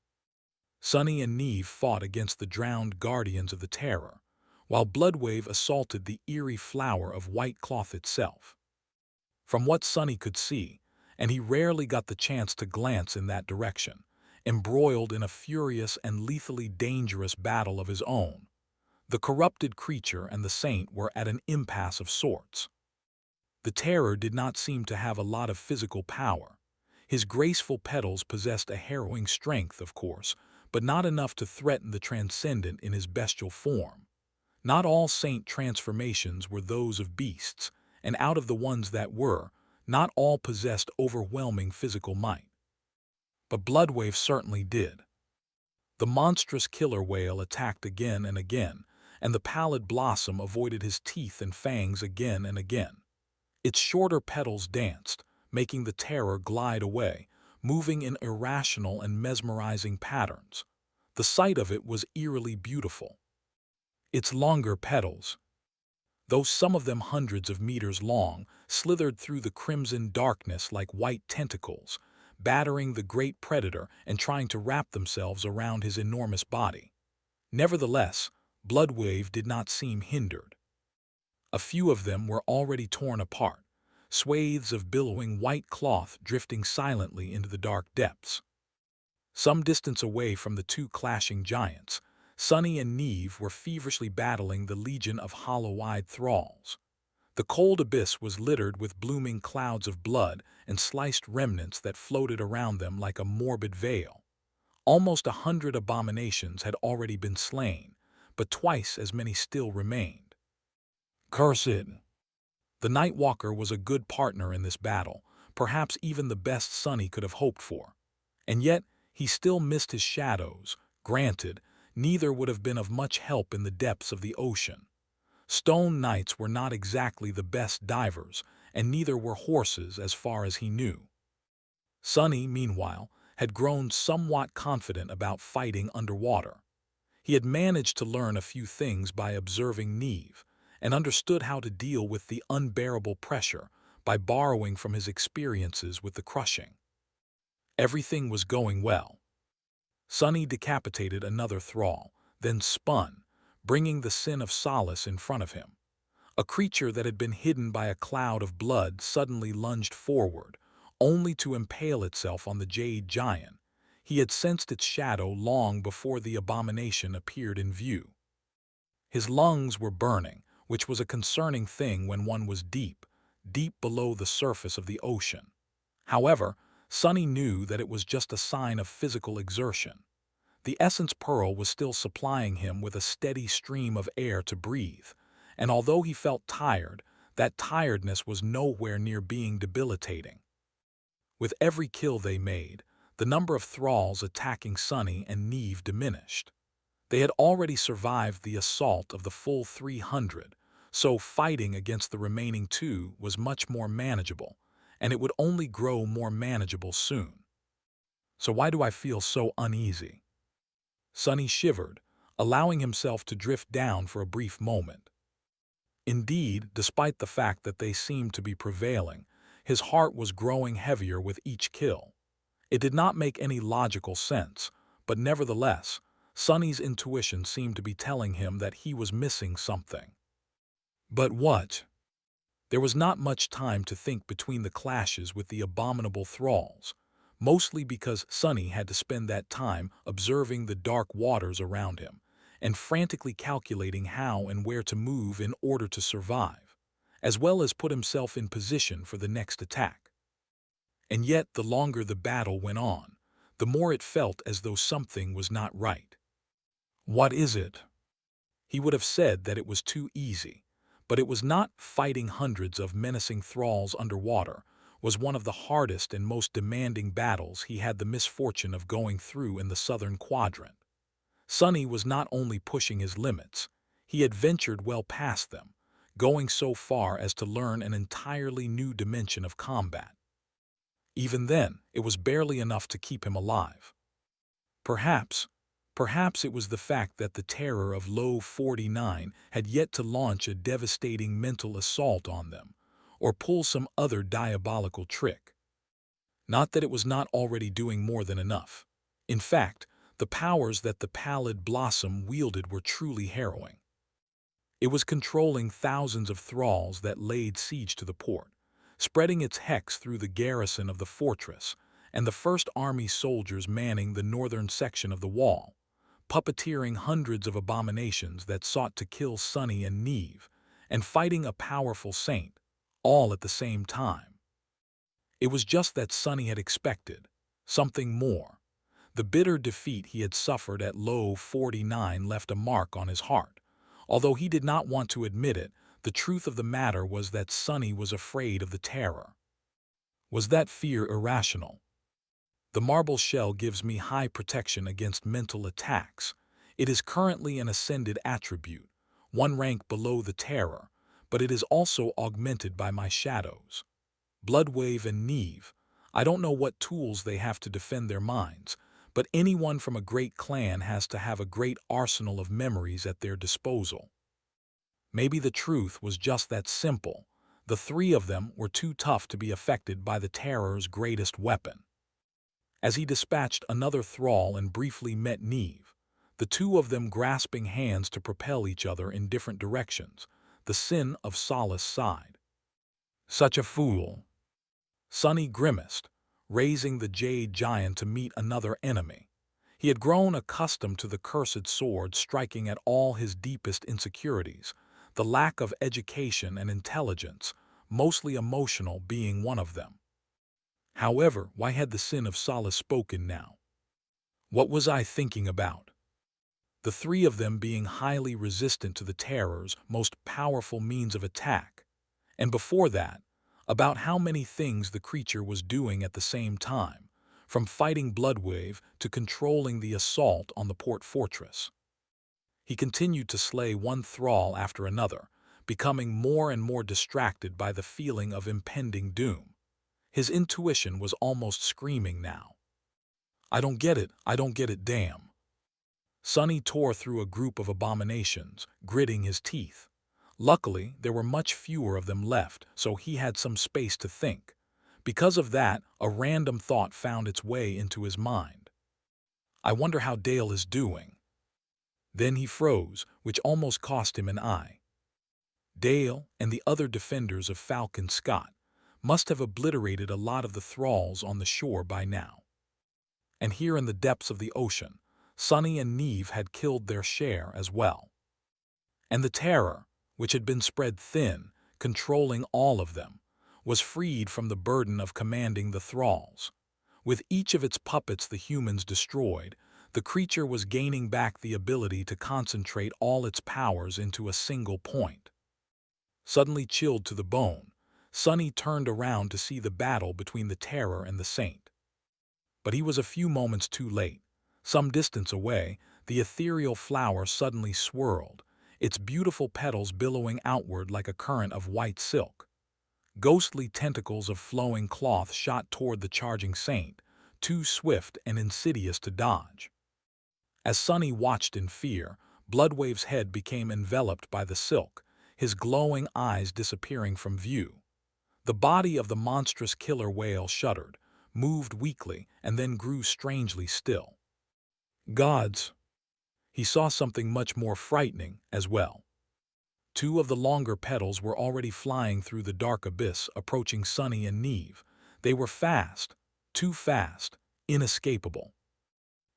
Sonny and Neve fought against the drowned guardians of the terror, while Bloodwave assaulted the eerie flower of white cloth itself. From what Sonny could see, and he rarely got the chance to glance in that direction, embroiled in a furious and lethally dangerous battle of his own, the corrupted creature and the saint were at an impasse of sorts. The terror did not seem to have a lot of physical power. His graceful petals possessed a harrowing strength, of course, but not enough to threaten the transcendent in his bestial form. Not all saint transformations were those of beasts, and out of the ones that were, not all possessed overwhelming physical might. But Bloodwave certainly did. The monstrous killer whale attacked again and again, and the pallid blossom avoided his teeth and fangs again and again. Its shorter petals danced, making the terror glide away, moving in irrational and mesmerizing patterns. The sight of it was eerily beautiful. Its longer petals, though some of them hundreds of meters long, slithered through the crimson darkness like white tentacles, battering the great predator and trying to wrap themselves around his enormous body. Nevertheless, Bloodwave did not seem hindered. A few of them were already torn apart, swathes of billowing white cloth drifting silently into the dark depths. Some distance away from the two clashing giants, Sonny and Neve were feverishly battling the legion of hollow-eyed thralls. The cold abyss was littered with blooming clouds of blood and sliced remnants that floated around them like a morbid veil. Almost 100 abominations had already been slain, but twice as many still remained. Cursed! The Nightwalker was a good partner in this battle, perhaps even the best Sonny could have hoped for. And yet, he still missed his shadows. Granted, neither would have been of much help in the depths of the ocean. Stone knights were not exactly the best divers, and neither were horses as far as he knew. Sonny, meanwhile, had grown somewhat confident about fighting underwater. He had managed to learn a few things by observing Neve, and understood how to deal with the unbearable pressure by borrowing from his experiences with the crushing. Everything was going well. Sonny decapitated another thrall, then spun, bringing the sin of solace in front of him. A creature that had been hidden by a cloud of blood suddenly lunged forward, only to impale itself on the jade giant. He had sensed its shadow long before the abomination appeared in view. His lungs were burning, which was a concerning thing when one was deep, deep below the surface of the ocean. However, Sonny knew that it was just a sign of physical exertion. The essence pearl was still supplying him with a steady stream of air to breathe, and although he felt tired, that tiredness was nowhere near being debilitating. With every kill they made, the number of thralls attacking Sonny and Neve diminished. They had already survived the assault of the full 300, so fighting against the remaining two was much more manageable, and it would only grow more manageable soon. So why do I feel so uneasy? Sonny shivered, allowing himself to drift down for a brief moment. Indeed, despite the fact that they seemed to be prevailing, his heart was growing heavier with each kill. It did not make any logical sense, but nevertheless, Sonny's intuition seemed to be telling him that he was missing something. But what? There was not much time to think between the clashes with the abominable thralls, mostly because Sonny had to spend that time observing the dark waters around him and frantically calculating how and where to move in order to survive, as well as put himself in position for the next attack. And yet, the longer the battle went on, the more it felt as though something was not right. What is it? He would have said that it was too easy, but it was not. Fighting hundreds of menacing thralls underwater was one of the hardest and most demanding battles he had the misfortune of going through in the southern quadrant. Sonny was not only pushing his limits, he had ventured well past them, going so far as to learn an entirely new dimension of combat. Even then, it was barely enough to keep him alive. Perhaps Perhaps it was the fact that the terror of Low 49 had yet to launch a devastating mental assault on them, or pull some other diabolical trick. Not that it was not already doing more than enough. In fact, the powers that the pallid blossom wielded were truly harrowing. It was controlling thousands of thralls that laid siege to the port, spreading its hex through the garrison of the fortress and the First Army soldiers manning the northern section of the wall, puppeteering hundreds of abominations that sought to kill Sunny and Neve, and fighting a powerful saint, all at the same time. It was just that Sunny had expected something more. The bitter defeat he had suffered at Low 49 left a mark on his heart. Although he did not want to admit it, the truth of the matter was that Sunny was afraid of the terror. Was that fear irrational? The marble shell gives me high protection against mental attacks. It is currently an ascended attribute, one rank below the terror, but it is also augmented by my shadows. Bloodwave and Neve, I don't know what tools they have to defend their minds, but anyone from a great clan has to have a great arsenal of memories at their disposal. Maybe the truth was just that simple. The three of them were too tough to be affected by the terror's greatest weapon. As he dispatched another thrall and briefly met Neve, the two of them grasping hands to propel each other in different directions, the sin of Solace sighed. Such a fool! Sunny grimaced, raising the jade giant to meet another enemy. He had grown accustomed to the cursed sword striking at all his deepest insecurities, the lack of education and intelligence, mostly emotional, being one of them. However, why had the sin of Solace spoken now? What was I thinking about? The three of them being highly resistant to the terror's most powerful means of attack, and before that, about how many things the creature was doing at the same time, from fighting Bloodwave to controlling the assault on the port fortress. He continued to slay one thrall after another, becoming more and more distracted by the feeling of impending doom. His intuition was almost screaming now. I don't get it, damn. Sunny tore through a group of abominations, gritting his teeth. Luckily, there were much fewer of them left, so he had some space to think. Because of that, a random thought found its way into his mind. I wonder how Dale is doing. Then he froze, which almost cost him an eye. Dale and the other defenders of Falcon Scott must have obliterated a lot of the thralls on the shore by now. And here in the depths of the ocean, Sunny and Neve had killed their share as well. And the terror, which had been spread thin, controlling all of them, was freed from the burden of commanding the thralls. With each of its puppets the humans destroyed, the creature was gaining back the ability to concentrate all its powers into a single point. Suddenly chilled to the bone, Sunny turned around to see the battle between the terror and the saint. But he was a few moments too late. Some distance away, the ethereal flower suddenly swirled, its beautiful petals billowing outward like a current of white silk. Ghostly tentacles of flowing cloth shot toward the charging saint, too swift and insidious to dodge. As Sunny watched in fear, Bloodwave's head became enveloped by the silk, his glowing eyes disappearing from view. The body of the monstrous killer whale shuddered, moved weakly, and then grew strangely still. Gods! He saw something much more frightening as well. Two of the longer petals were already flying through the dark abyss, approaching Sunny and Neve. They were fast, too fast, inescapable.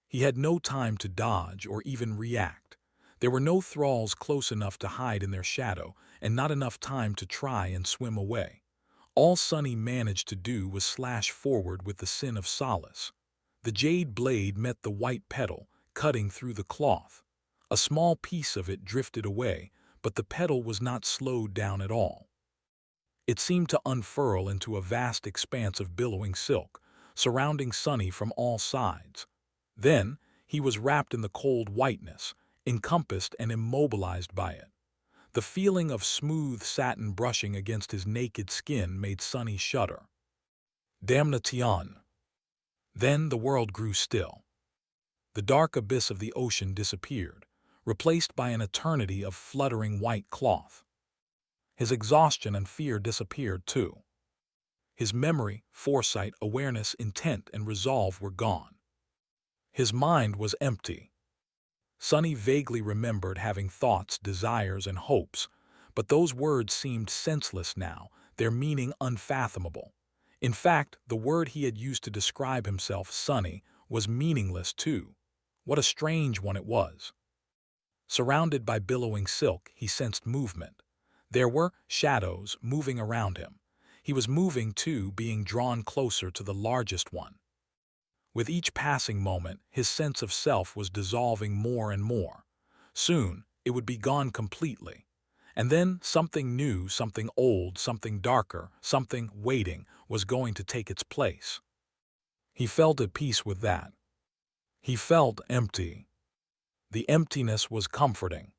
He had no time to dodge or even react. There were no thralls close enough to hide in their shadow, and not enough time to try and swim away. All Sunny managed to do was slash forward with the sin of Solace. The jade blade met the white petal, cutting through the cloth. A small piece of it drifted away, but the petal was not slowed down at all. It seemed to unfurl into a vast expanse of billowing silk, surrounding Sunny from all sides. Then, he was wrapped in the cold whiteness, encompassed and immobilized by it. The feeling of smooth satin brushing against his naked skin made Sunny shudder. Damnation! Then the world grew still. The dark abyss of the ocean disappeared, replaced by an eternity of fluttering white cloth. His exhaustion and fear disappeared too. His memory, foresight, awareness, intent, and resolve were gone. His mind was empty. Sonny vaguely remembered having thoughts, desires, and hopes, but those words seemed senseless now, their meaning unfathomable. In fact, the word he had used to describe himself, Sonny, was meaningless too. What a strange one it was. Surrounded by billowing silk, he sensed movement. There were shadows moving around him. He was moving too, being drawn closer to the largest one. With each passing moment, his sense of self was dissolving more and more. Soon, it would be gone completely. And then something new, something old, something darker, something waiting was going to take its place. He felt at peace with that. He felt empty. The emptiness was comforting.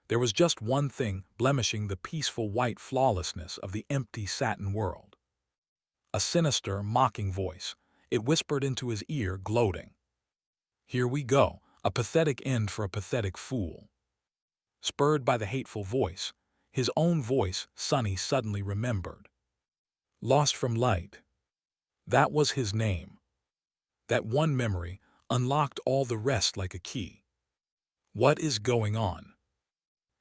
There was just one thing blemishing the peaceful white flawlessness of the empty satin world. A sinister, mocking voice. It whispered into his ear, gloating. "Here we go, a pathetic end for a pathetic fool." Spurred by the hateful voice, his own voice, Sonny suddenly remembered. Lost from light. That was his name. That one memory unlocked all the rest like a key. What is going on?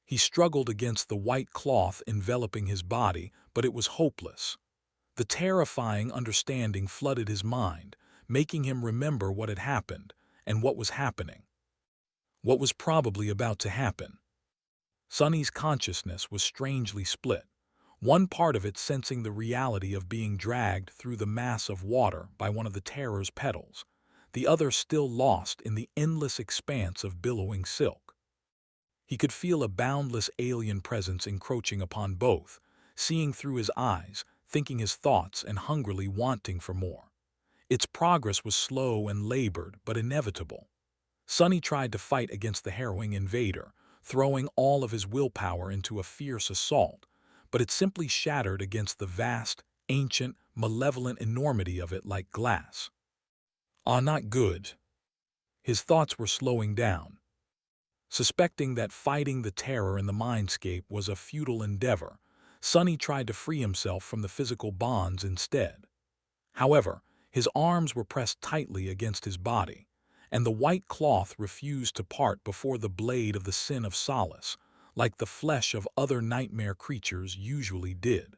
He struggled against the white cloth enveloping his body, but it was hopeless. The terrifying understanding flooded his mind, making him remember what had happened and what was happening. What was probably about to happen. Sonny's consciousness was strangely split, one part of it sensing the reality of being dragged through the mass of water by one of the terror's petals, the other still lost in the endless expanse of billowing silk. He could feel a boundless alien presence encroaching upon both, seeing through his eyes, thinking his thoughts, and hungrily wanting for more. Its progress was slow and labored, but inevitable. Sonny tried to fight against the harrowing invader, throwing all of his willpower into a fierce assault, but it simply shattered against the vast, ancient, malevolent enormity of it like glass. Not good. His thoughts were slowing down. Suspecting that fighting the terror in the mindscape was a futile endeavor, Sonny tried to free himself from the physical bonds instead. However, his arms were pressed tightly against his body, and the white cloth refused to part before the blade of the sin of solace, like the flesh of other nightmare creatures usually did.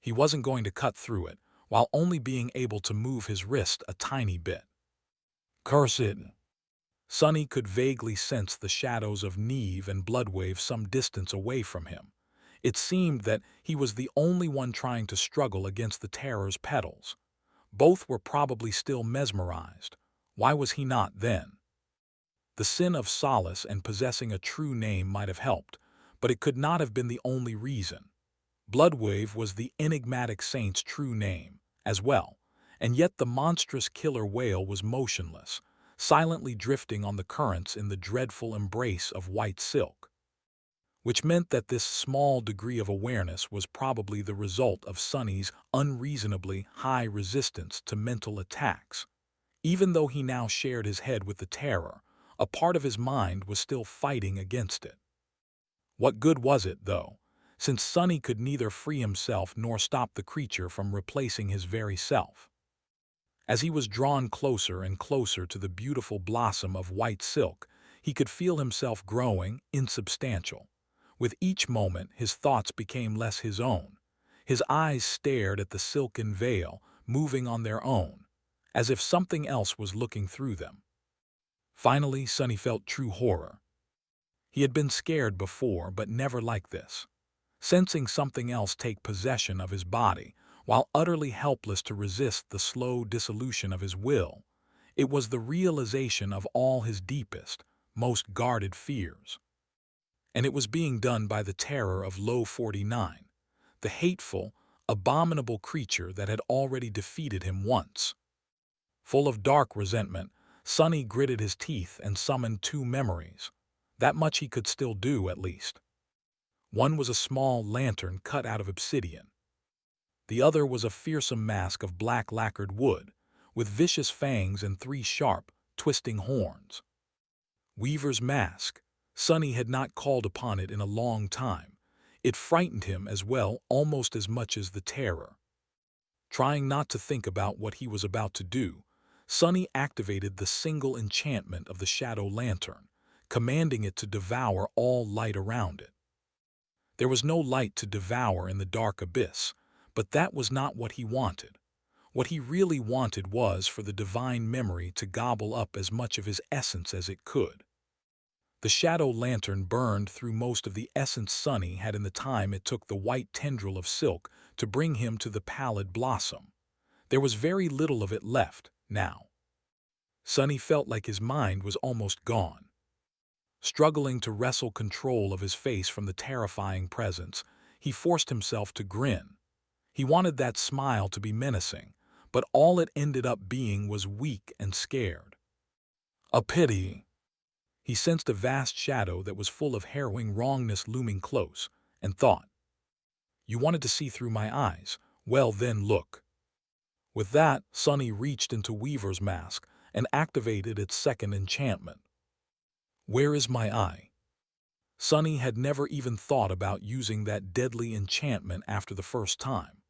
He wasn't going to cut through it, while only being able to move his wrist a tiny bit. Curse it! Sonny could vaguely sense the shadows of Neve and Bloodwave some distance away from him. It seemed that he was the only one trying to struggle against the terror's petals. Both were probably still mesmerized. Why was he not then? The sin of solace and possessing a true name might have helped, but it could not have been the only reason. Bloodwave was the enigmatic saint's true name, as well, and yet the monstrous killer whale was motionless, silently drifting on the currents in the dreadful embrace of white silk. Which meant that this small degree of awareness was probably the result of Sonny's unreasonably high resistance to mental attacks. Even though he now shared his head with the terror, a part of his mind was still fighting against it. What good was it, though, since Sonny could neither free himself nor stop the creature from replacing his very self? As he was drawn closer and closer to the beautiful blossom of white silk, he could feel himself growing insubstantial. With each moment, his thoughts became less his own. His eyes stared at the silken veil, moving on their own, as if something else was looking through them. Finally, Sonny felt true horror. He had been scared before, but never like this. Sensing something else take possession of his body, while utterly helpless to resist the slow dissolution of his will, it was the realization of all his deepest, most guarded fears. And it was being done by the terror of Low 49, the hateful, abominable creature that had already defeated him once. Full of dark resentment, Sonny gritted his teeth and summoned two memories. That much he could still do, at least. One was a small lantern cut out of obsidian. The other was a fearsome mask of black lacquered wood, with vicious fangs and three sharp, twisting horns. Weaver's mask. Sonny had not called upon it in a long time. It frightened him as well, almost as much as the terror. Trying not to think about what he was about to do, Sonny activated the single enchantment of the shadow lantern, commanding it to devour all light around it. There was no light to devour in the dark abyss, but that was not what he wanted. What he really wanted was for the divine memory to gobble up as much of his essence as it could. The shadow lantern burned through most of the essence Sonny had in the time it took the white tendril of silk to bring him to the pallid blossom. There was very little of it left now. Sonny felt like his mind was almost gone. Struggling to wrestle control of his face from the terrifying presence, he forced himself to grin. He wanted that smile to be menacing, but all it ended up being was weak and scared. A pity. He sensed a vast shadow that was full of harrowing wrongness looming close, and thought, "You wanted to see through my eyes? Well then, look." With that, Sonny reached into Weaver's mask and activated its second enchantment. Where is my eye? Sonny had never even thought about using that deadly enchantment after the first time.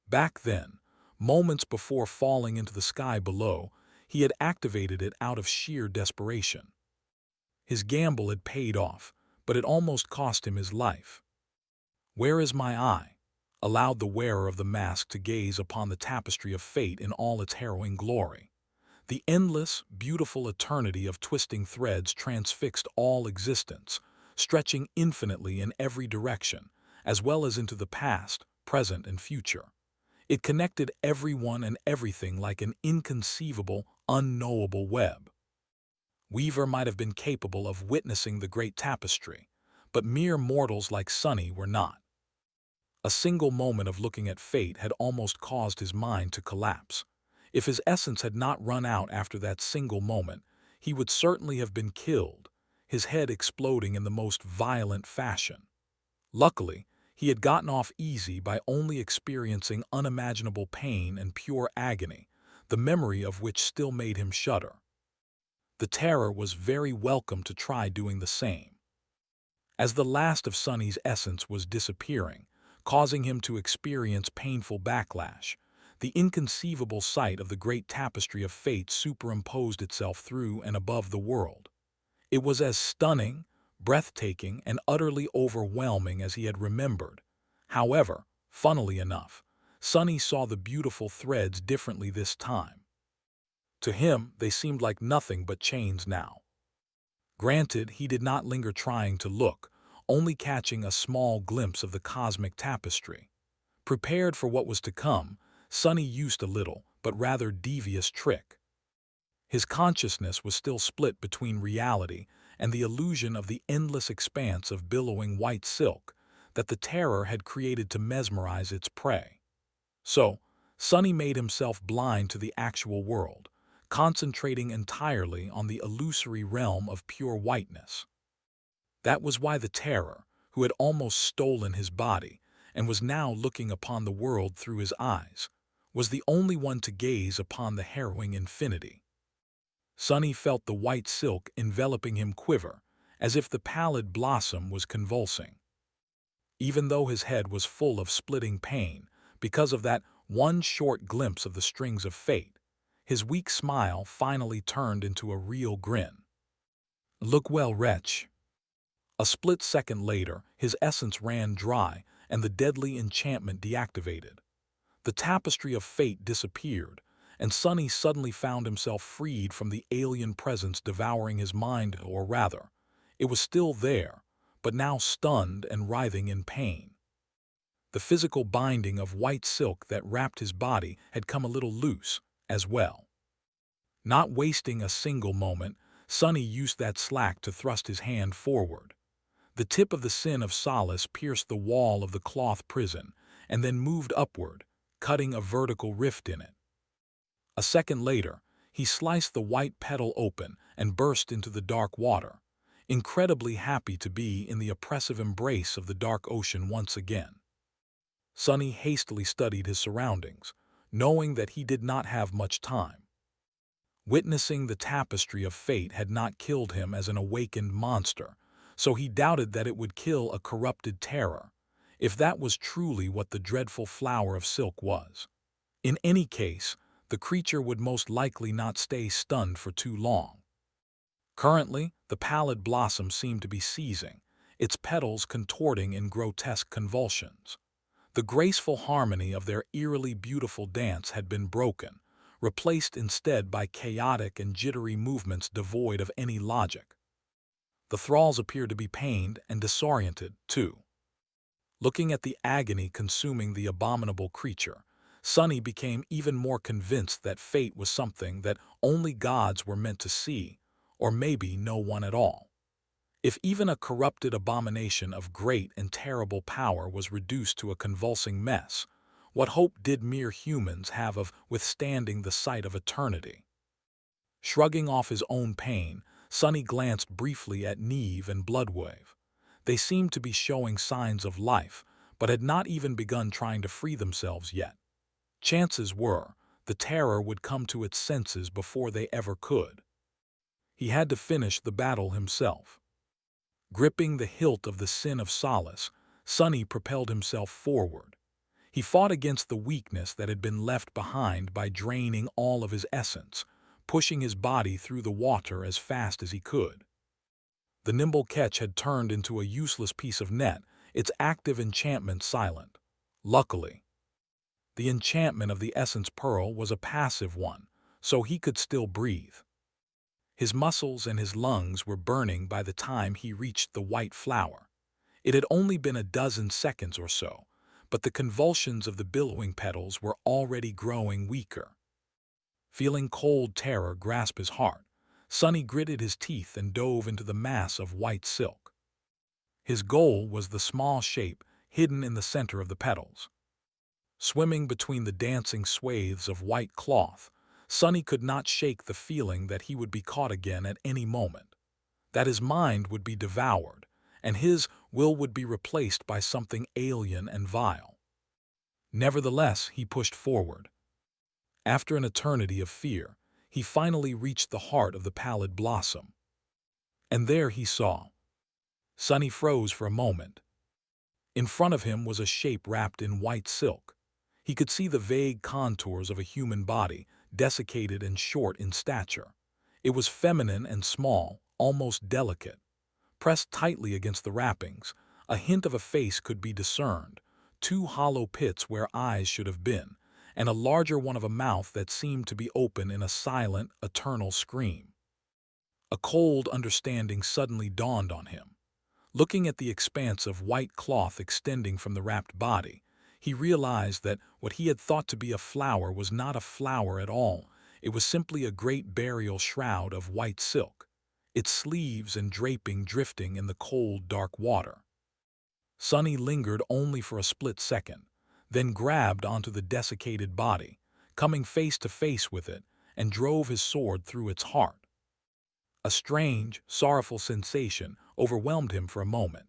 Back then, moments before falling into the sky below, he had activated it out of sheer desperation. His gamble had paid off, but it almost cost him his life. Where is my eye? Allowed the wearer of the mask to gaze upon the tapestry of fate in all its harrowing glory. The endless, beautiful eternity of twisting threads transfixed all existence, stretching infinitely in every direction, as well as into the past, present, and future. It connected everyone and everything like an inconceivable, unknowable web. Weaver might have been capable of witnessing the great tapestry, but mere mortals like Sonny were not. A single moment of looking at fate had almost caused his mind to collapse. If his essence had not run out after that single moment, he would certainly have been killed, his head exploding in the most violent fashion. Luckily, he had gotten off easy by only experiencing unimaginable pain and pure agony, the memory of which still made him shudder. The terror was very welcome to try doing the same. As the last of Sonny's essence was disappearing, causing him to experience painful backlash, the inconceivable sight of the great tapestry of fate superimposed itself through and above the world. It was as stunning, breathtaking, and utterly overwhelming as he had remembered. However, funnily enough, Sonny saw the beautiful threads differently this time. To him, they seemed like nothing but chains now. Granted, he did not linger trying to look, only catching a small glimpse of the cosmic tapestry. Prepared for what was to come, Sonny used a little, but rather devious trick. His consciousness was still split between reality and the illusion of the endless expanse of billowing white silk that the terror had created to mesmerize its prey. So, Sonny made himself blind to the actual world, concentrating entirely on the illusory realm of pure whiteness. That was why the terror, who had almost stolen his body and was now looking upon the world through his eyes, was the only one to gaze upon the harrowing infinity. Sonny felt the white silk enveloping him quiver, as if the pallid blossom was convulsing. Even though his head was full of splitting pain, because of that one short glimpse of the strings of fate, his weak smile finally turned into a real grin. "Look well, wretch." A split second later, his essence ran dry and the deadly enchantment deactivated. The tapestry of fate disappeared, and Sonny suddenly found himself freed from the alien presence devouring his mind, or rather, it was still there, but now stunned and writhing in pain. The physical binding of white silk that wrapped his body had come a little loose, as well. Not wasting a single moment, Sonny used that slack to thrust his hand forward. The tip of the sin of solace pierced the wall of the cloth prison and then moved upward, cutting a vertical rift in it. A second later, he sliced the white petal open and burst into the dark water, incredibly happy to be in the oppressive embrace of the dark ocean once again. Sonny hastily studied his surroundings, knowing that he did not have much time. Witnessing the tapestry of fate had not killed him as an awakened monster, so he doubted that it would kill a corrupted terror, if that was truly what the dreadful flower of silk was. In any case, the creature would most likely not stay stunned for too long. Currently, the pallid blossom seemed to be seizing, its petals contorting in grotesque convulsions. The graceful harmony of their eerily beautiful dance had been broken, replaced instead by chaotic and jittery movements devoid of any logic. The thralls appeared to be pained and disoriented, too. Looking at the agony consuming the abominable creature, Sunny became even more convinced that fate was something that only gods were meant to see, or maybe no one at all. If even a corrupted abomination of great and terrible power was reduced to a convulsing mess, what hope did mere humans have of withstanding the sight of eternity? Shrugging off his own pain, Sunny glanced briefly at Neve and Bloodwave. They seemed to be showing signs of life, but had not even begun trying to free themselves yet. Chances were, the terror would come to its senses before they ever could. He had to finish the battle himself. Gripping the hilt of the Sin of Solace, Sunny propelled himself forward. He fought against the weakness that had been left behind by draining all of his essence, pushing his body through the water as fast as he could. The nimble catch had turned into a useless piece of net, its active enchantment silent. Luckily, the enchantment of the Essence Pearl was a passive one, so he could still breathe. His muscles and his lungs were burning by the time he reached the white flower. It had only been a dozen seconds or so, but the convulsions of the billowing petals were already growing weaker. Feeling cold terror grasp his heart, Sunny gritted his teeth and dove into the mass of white silk. His goal was the small shape hidden in the center of the petals. Swimming between the dancing swathes of white cloth, Sunny could not shake the feeling that he would be caught again at any moment, that his mind would be devoured, and his will would be replaced by something alien and vile. Nevertheless, he pushed forward. After an eternity of fear, he finally reached the heart of the pallid blossom. And there he saw. Sunny froze for a moment. In front of him was a shape wrapped in white silk. He could see the vague contours of a human body, desiccated and short in stature. It was feminine and small, almost delicate. Pressed tightly against the wrappings, a hint of a face could be discerned, two hollow pits where eyes should have been, and a larger one of a mouth that seemed to be open in a silent, eternal scream. A cold understanding suddenly dawned on him. Looking at the expanse of white cloth extending from the wrapped body, he realized that what he had thought to be a flower was not a flower at all. It was simply a great burial shroud of white silk, its sleeves and draping drifting in the cold, dark water. Sunny lingered only for a split second, then grabbed onto the desiccated body, coming face to face with it, and drove his sword through its heart. A strange, sorrowful sensation overwhelmed him for a moment.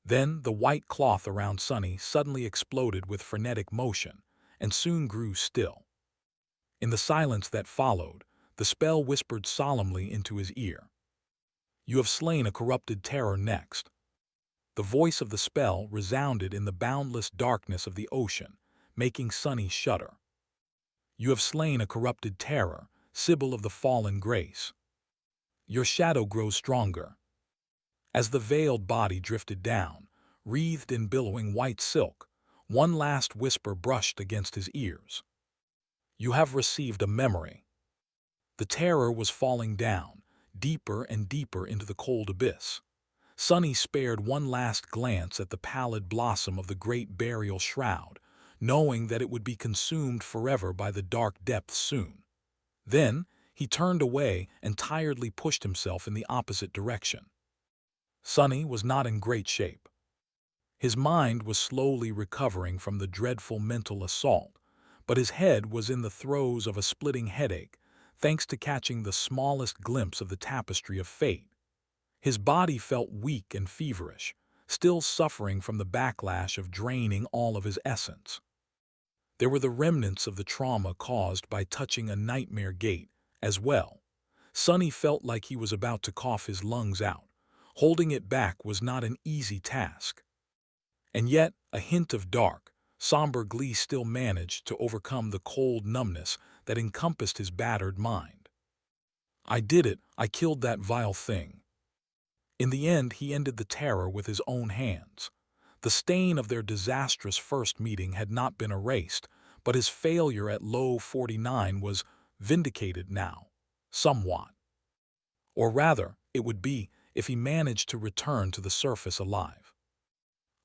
Then the white cloth around Sunny suddenly exploded with frenetic motion, and soon grew still. In the silence that followed, the spell whispered solemnly into his ear. "You have slain a corrupted terror next." The voice of the spell resounded in the boundless darkness of the ocean, making Sunny shudder. "You have slain a corrupted terror, Sibyl of the fallen grace. Your shadow grows stronger." As the veiled body drifted down, wreathed in billowing white silk, one last whisper brushed against his ears. "You have received a memory." The terror was falling down, deeper and deeper into the cold abyss. Sunny spared one last glance at the pallid blossom of the great burial shroud, knowing that it would be consumed forever by the dark depths soon. Then he turned away and tiredly pushed himself in the opposite direction. Sunny was not in great shape. His mind was slowly recovering from the dreadful mental assault, but his head was in the throes of a splitting headache, thanks to catching the smallest glimpse of the tapestry of fate. His body felt weak and feverish, still suffering from the backlash of draining all of his essence. There were the remnants of the trauma caused by touching a nightmare gate as well. Sonny felt like he was about to cough his lungs out. Holding it back was not an easy task. And yet, a hint of dark, somber glee still managed to overcome the cold numbness that encompassed his battered mind. I did it, I killed that vile thing. In the end, he ended the terror with his own hands. The stain of their disastrous first meeting had not been erased, but his failure at Low 49 was vindicated now, somewhat. Or rather, it would be if he managed to return to the surface alive.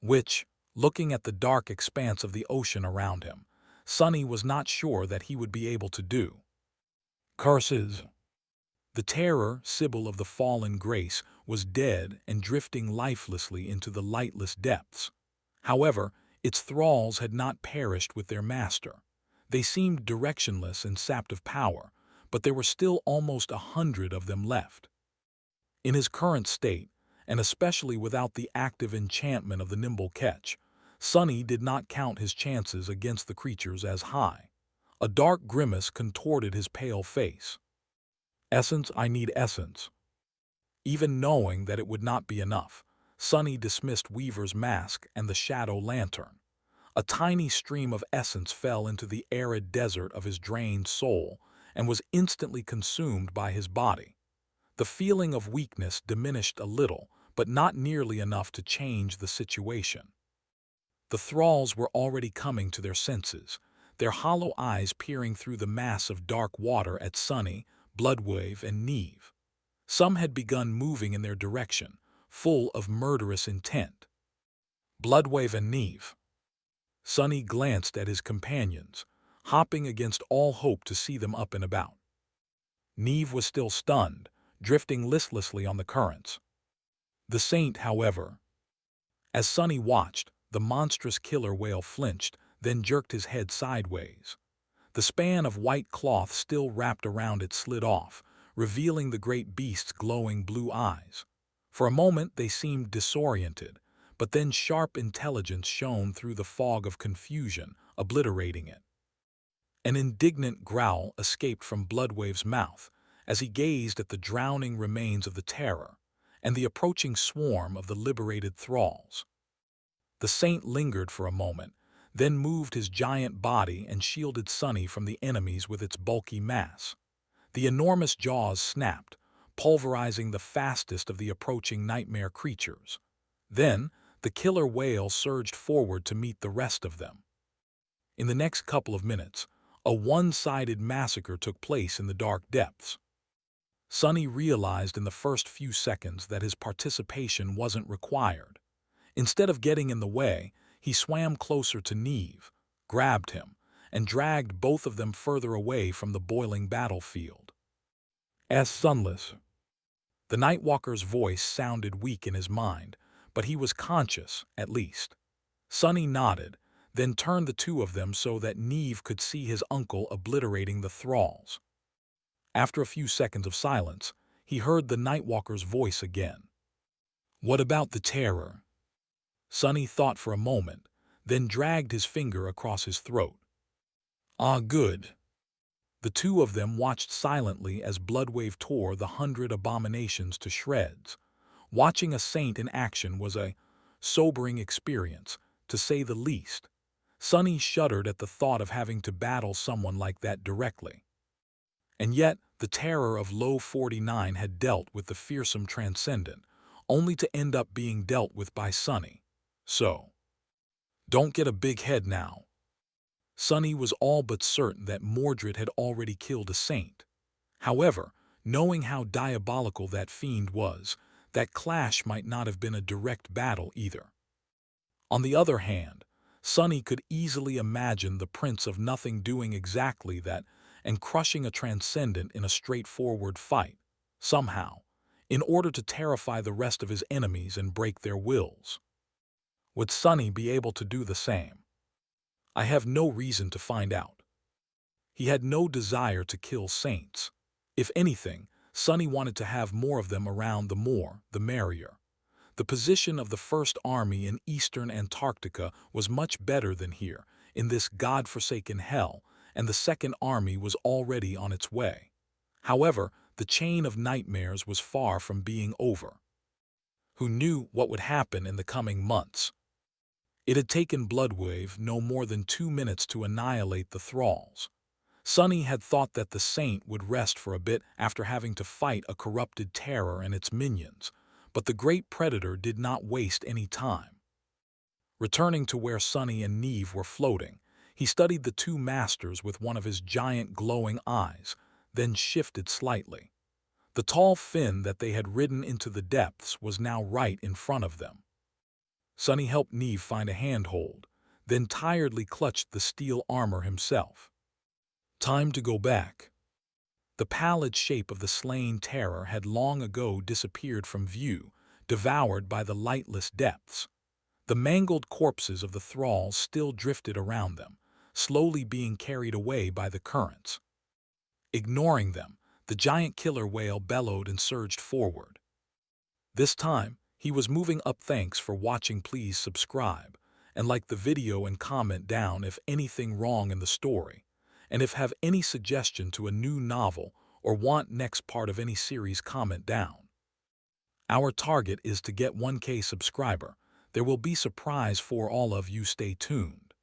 Which, looking at the dark expanse of the ocean around him, Sonny was not sure that he would be able to do. Curses! The terror, Sibyl of the fallen Grace, was dead and drifting lifelessly into the lightless depths. However, its thralls had not perished with their master. They seemed directionless and sapped of power, but there were still almost 100 of them left. In his current state, and especially without the active enchantment of the nimble catch, Sonny did not count his chances against the creatures as high. A dark grimace contorted his pale face. Essence, I need essence. Even knowing that it would not be enough, Sonny dismissed Weaver's mask and the shadow lantern. A tiny stream of essence fell into the arid desert of his drained soul and was instantly consumed by his body. The feeling of weakness diminished a little, but not nearly enough to change the situation. The thralls were already coming to their senses, their hollow eyes peering through the mass of dark water at Sonny, Bloodwave, and Neve. Some had begun moving in their direction, full of murderous intent. Bloodwave and Neve. Sonny glanced at his companions, hopping against all hope to see them up and about. Neve was still stunned, drifting listlessly on the currents. The Saint, however. As Sonny watched, the monstrous killer whale flinched, then jerked his head sideways. The span of white cloth still wrapped around it slid off, revealing the great beast's glowing blue eyes. For a moment they seemed disoriented, but then sharp intelligence shone through the fog of confusion, obliterating it. An indignant growl escaped from Bloodwave's mouth as he gazed at the drowning remains of the terror and the approaching swarm of the liberated thralls. The Saint lingered for a moment, then moved his giant body and shielded Sonny from the enemies with its bulky mass. The enormous jaws snapped, pulverizing the fastest of the approaching nightmare creatures. Then, the killer whale surged forward to meet the rest of them. In the next couple of minutes, a one-sided massacre took place in the dark depths. Sonny realized in the first few seconds that his participation wasn't required. Instead of getting in the way, he swam closer to Neve, grabbed him, and dragged both of them further away from the boiling battlefield. Sunless. The Nightwalker's voice sounded weak in his mind, but he was conscious, at least. Sonny nodded, then turned the two of them so that Neve could see his uncle obliterating the thralls. After a few seconds of silence, he heard the Nightwalker's voice again. What about the terror? Sonny thought for a moment, then dragged his finger across his throat. Ah, good. The two of them watched silently as Bloodwave tore the 100 abominations to shreds. Watching a saint in action was a sobering experience, to say the least. Sonny shuddered at the thought of having to battle someone like that directly. And yet, the terror of Low 49 had dealt with the fearsome transcendent, only to end up being dealt with by Sonny. So, don't get a big head now. Sonny was all but certain that Mordred had already killed a saint. However, knowing how diabolical that fiend was, that clash might not have been a direct battle either. On the other hand, Sonny could easily imagine the Prince of Nothing doing exactly that and crushing a transcendent in a straightforward fight, somehow, in order to terrify the rest of his enemies and break their wills. Would Sonny be able to do the same? I have no reason to find out. He had no desire to kill saints. If anything, Sonny wanted to have more of them around, the more, the merrier. The position of the First Army in eastern Antarctica was much better than here, in this god-forsaken hell, and the Second Army was already on its way. However, the chain of nightmares was far from being over. Who knew what would happen in the coming months? It had taken Bloodwave no more than 2 minutes to annihilate the thralls. Sunny had thought that the saint would rest for a bit after having to fight a corrupted terror and its minions, but the great predator did not waste any time. Returning to where Sunny and Neve were floating, he studied the two masters with one of his giant glowing eyes, then shifted slightly. The tall fin that they had ridden into the depths was now right in front of them. Sunny helped Neve find a handhold, then tiredly clutched the steel armor himself. Time to go back. The pallid shape of the slain terror had long ago disappeared from view, devoured by the lightless depths. The mangled corpses of the thralls still drifted around them, slowly being carried away by the currents. Ignoring them, the giant killer whale bellowed and surged forward. This time, he was moving up. Thanks for watching. Please subscribe, and like the video and comment down if anything wrong in the story, and if have any suggestion to a new novel or want next part of any series, comment down. Our target is to get 1K subscriber. There will be surprise for all of you. Stay tuned.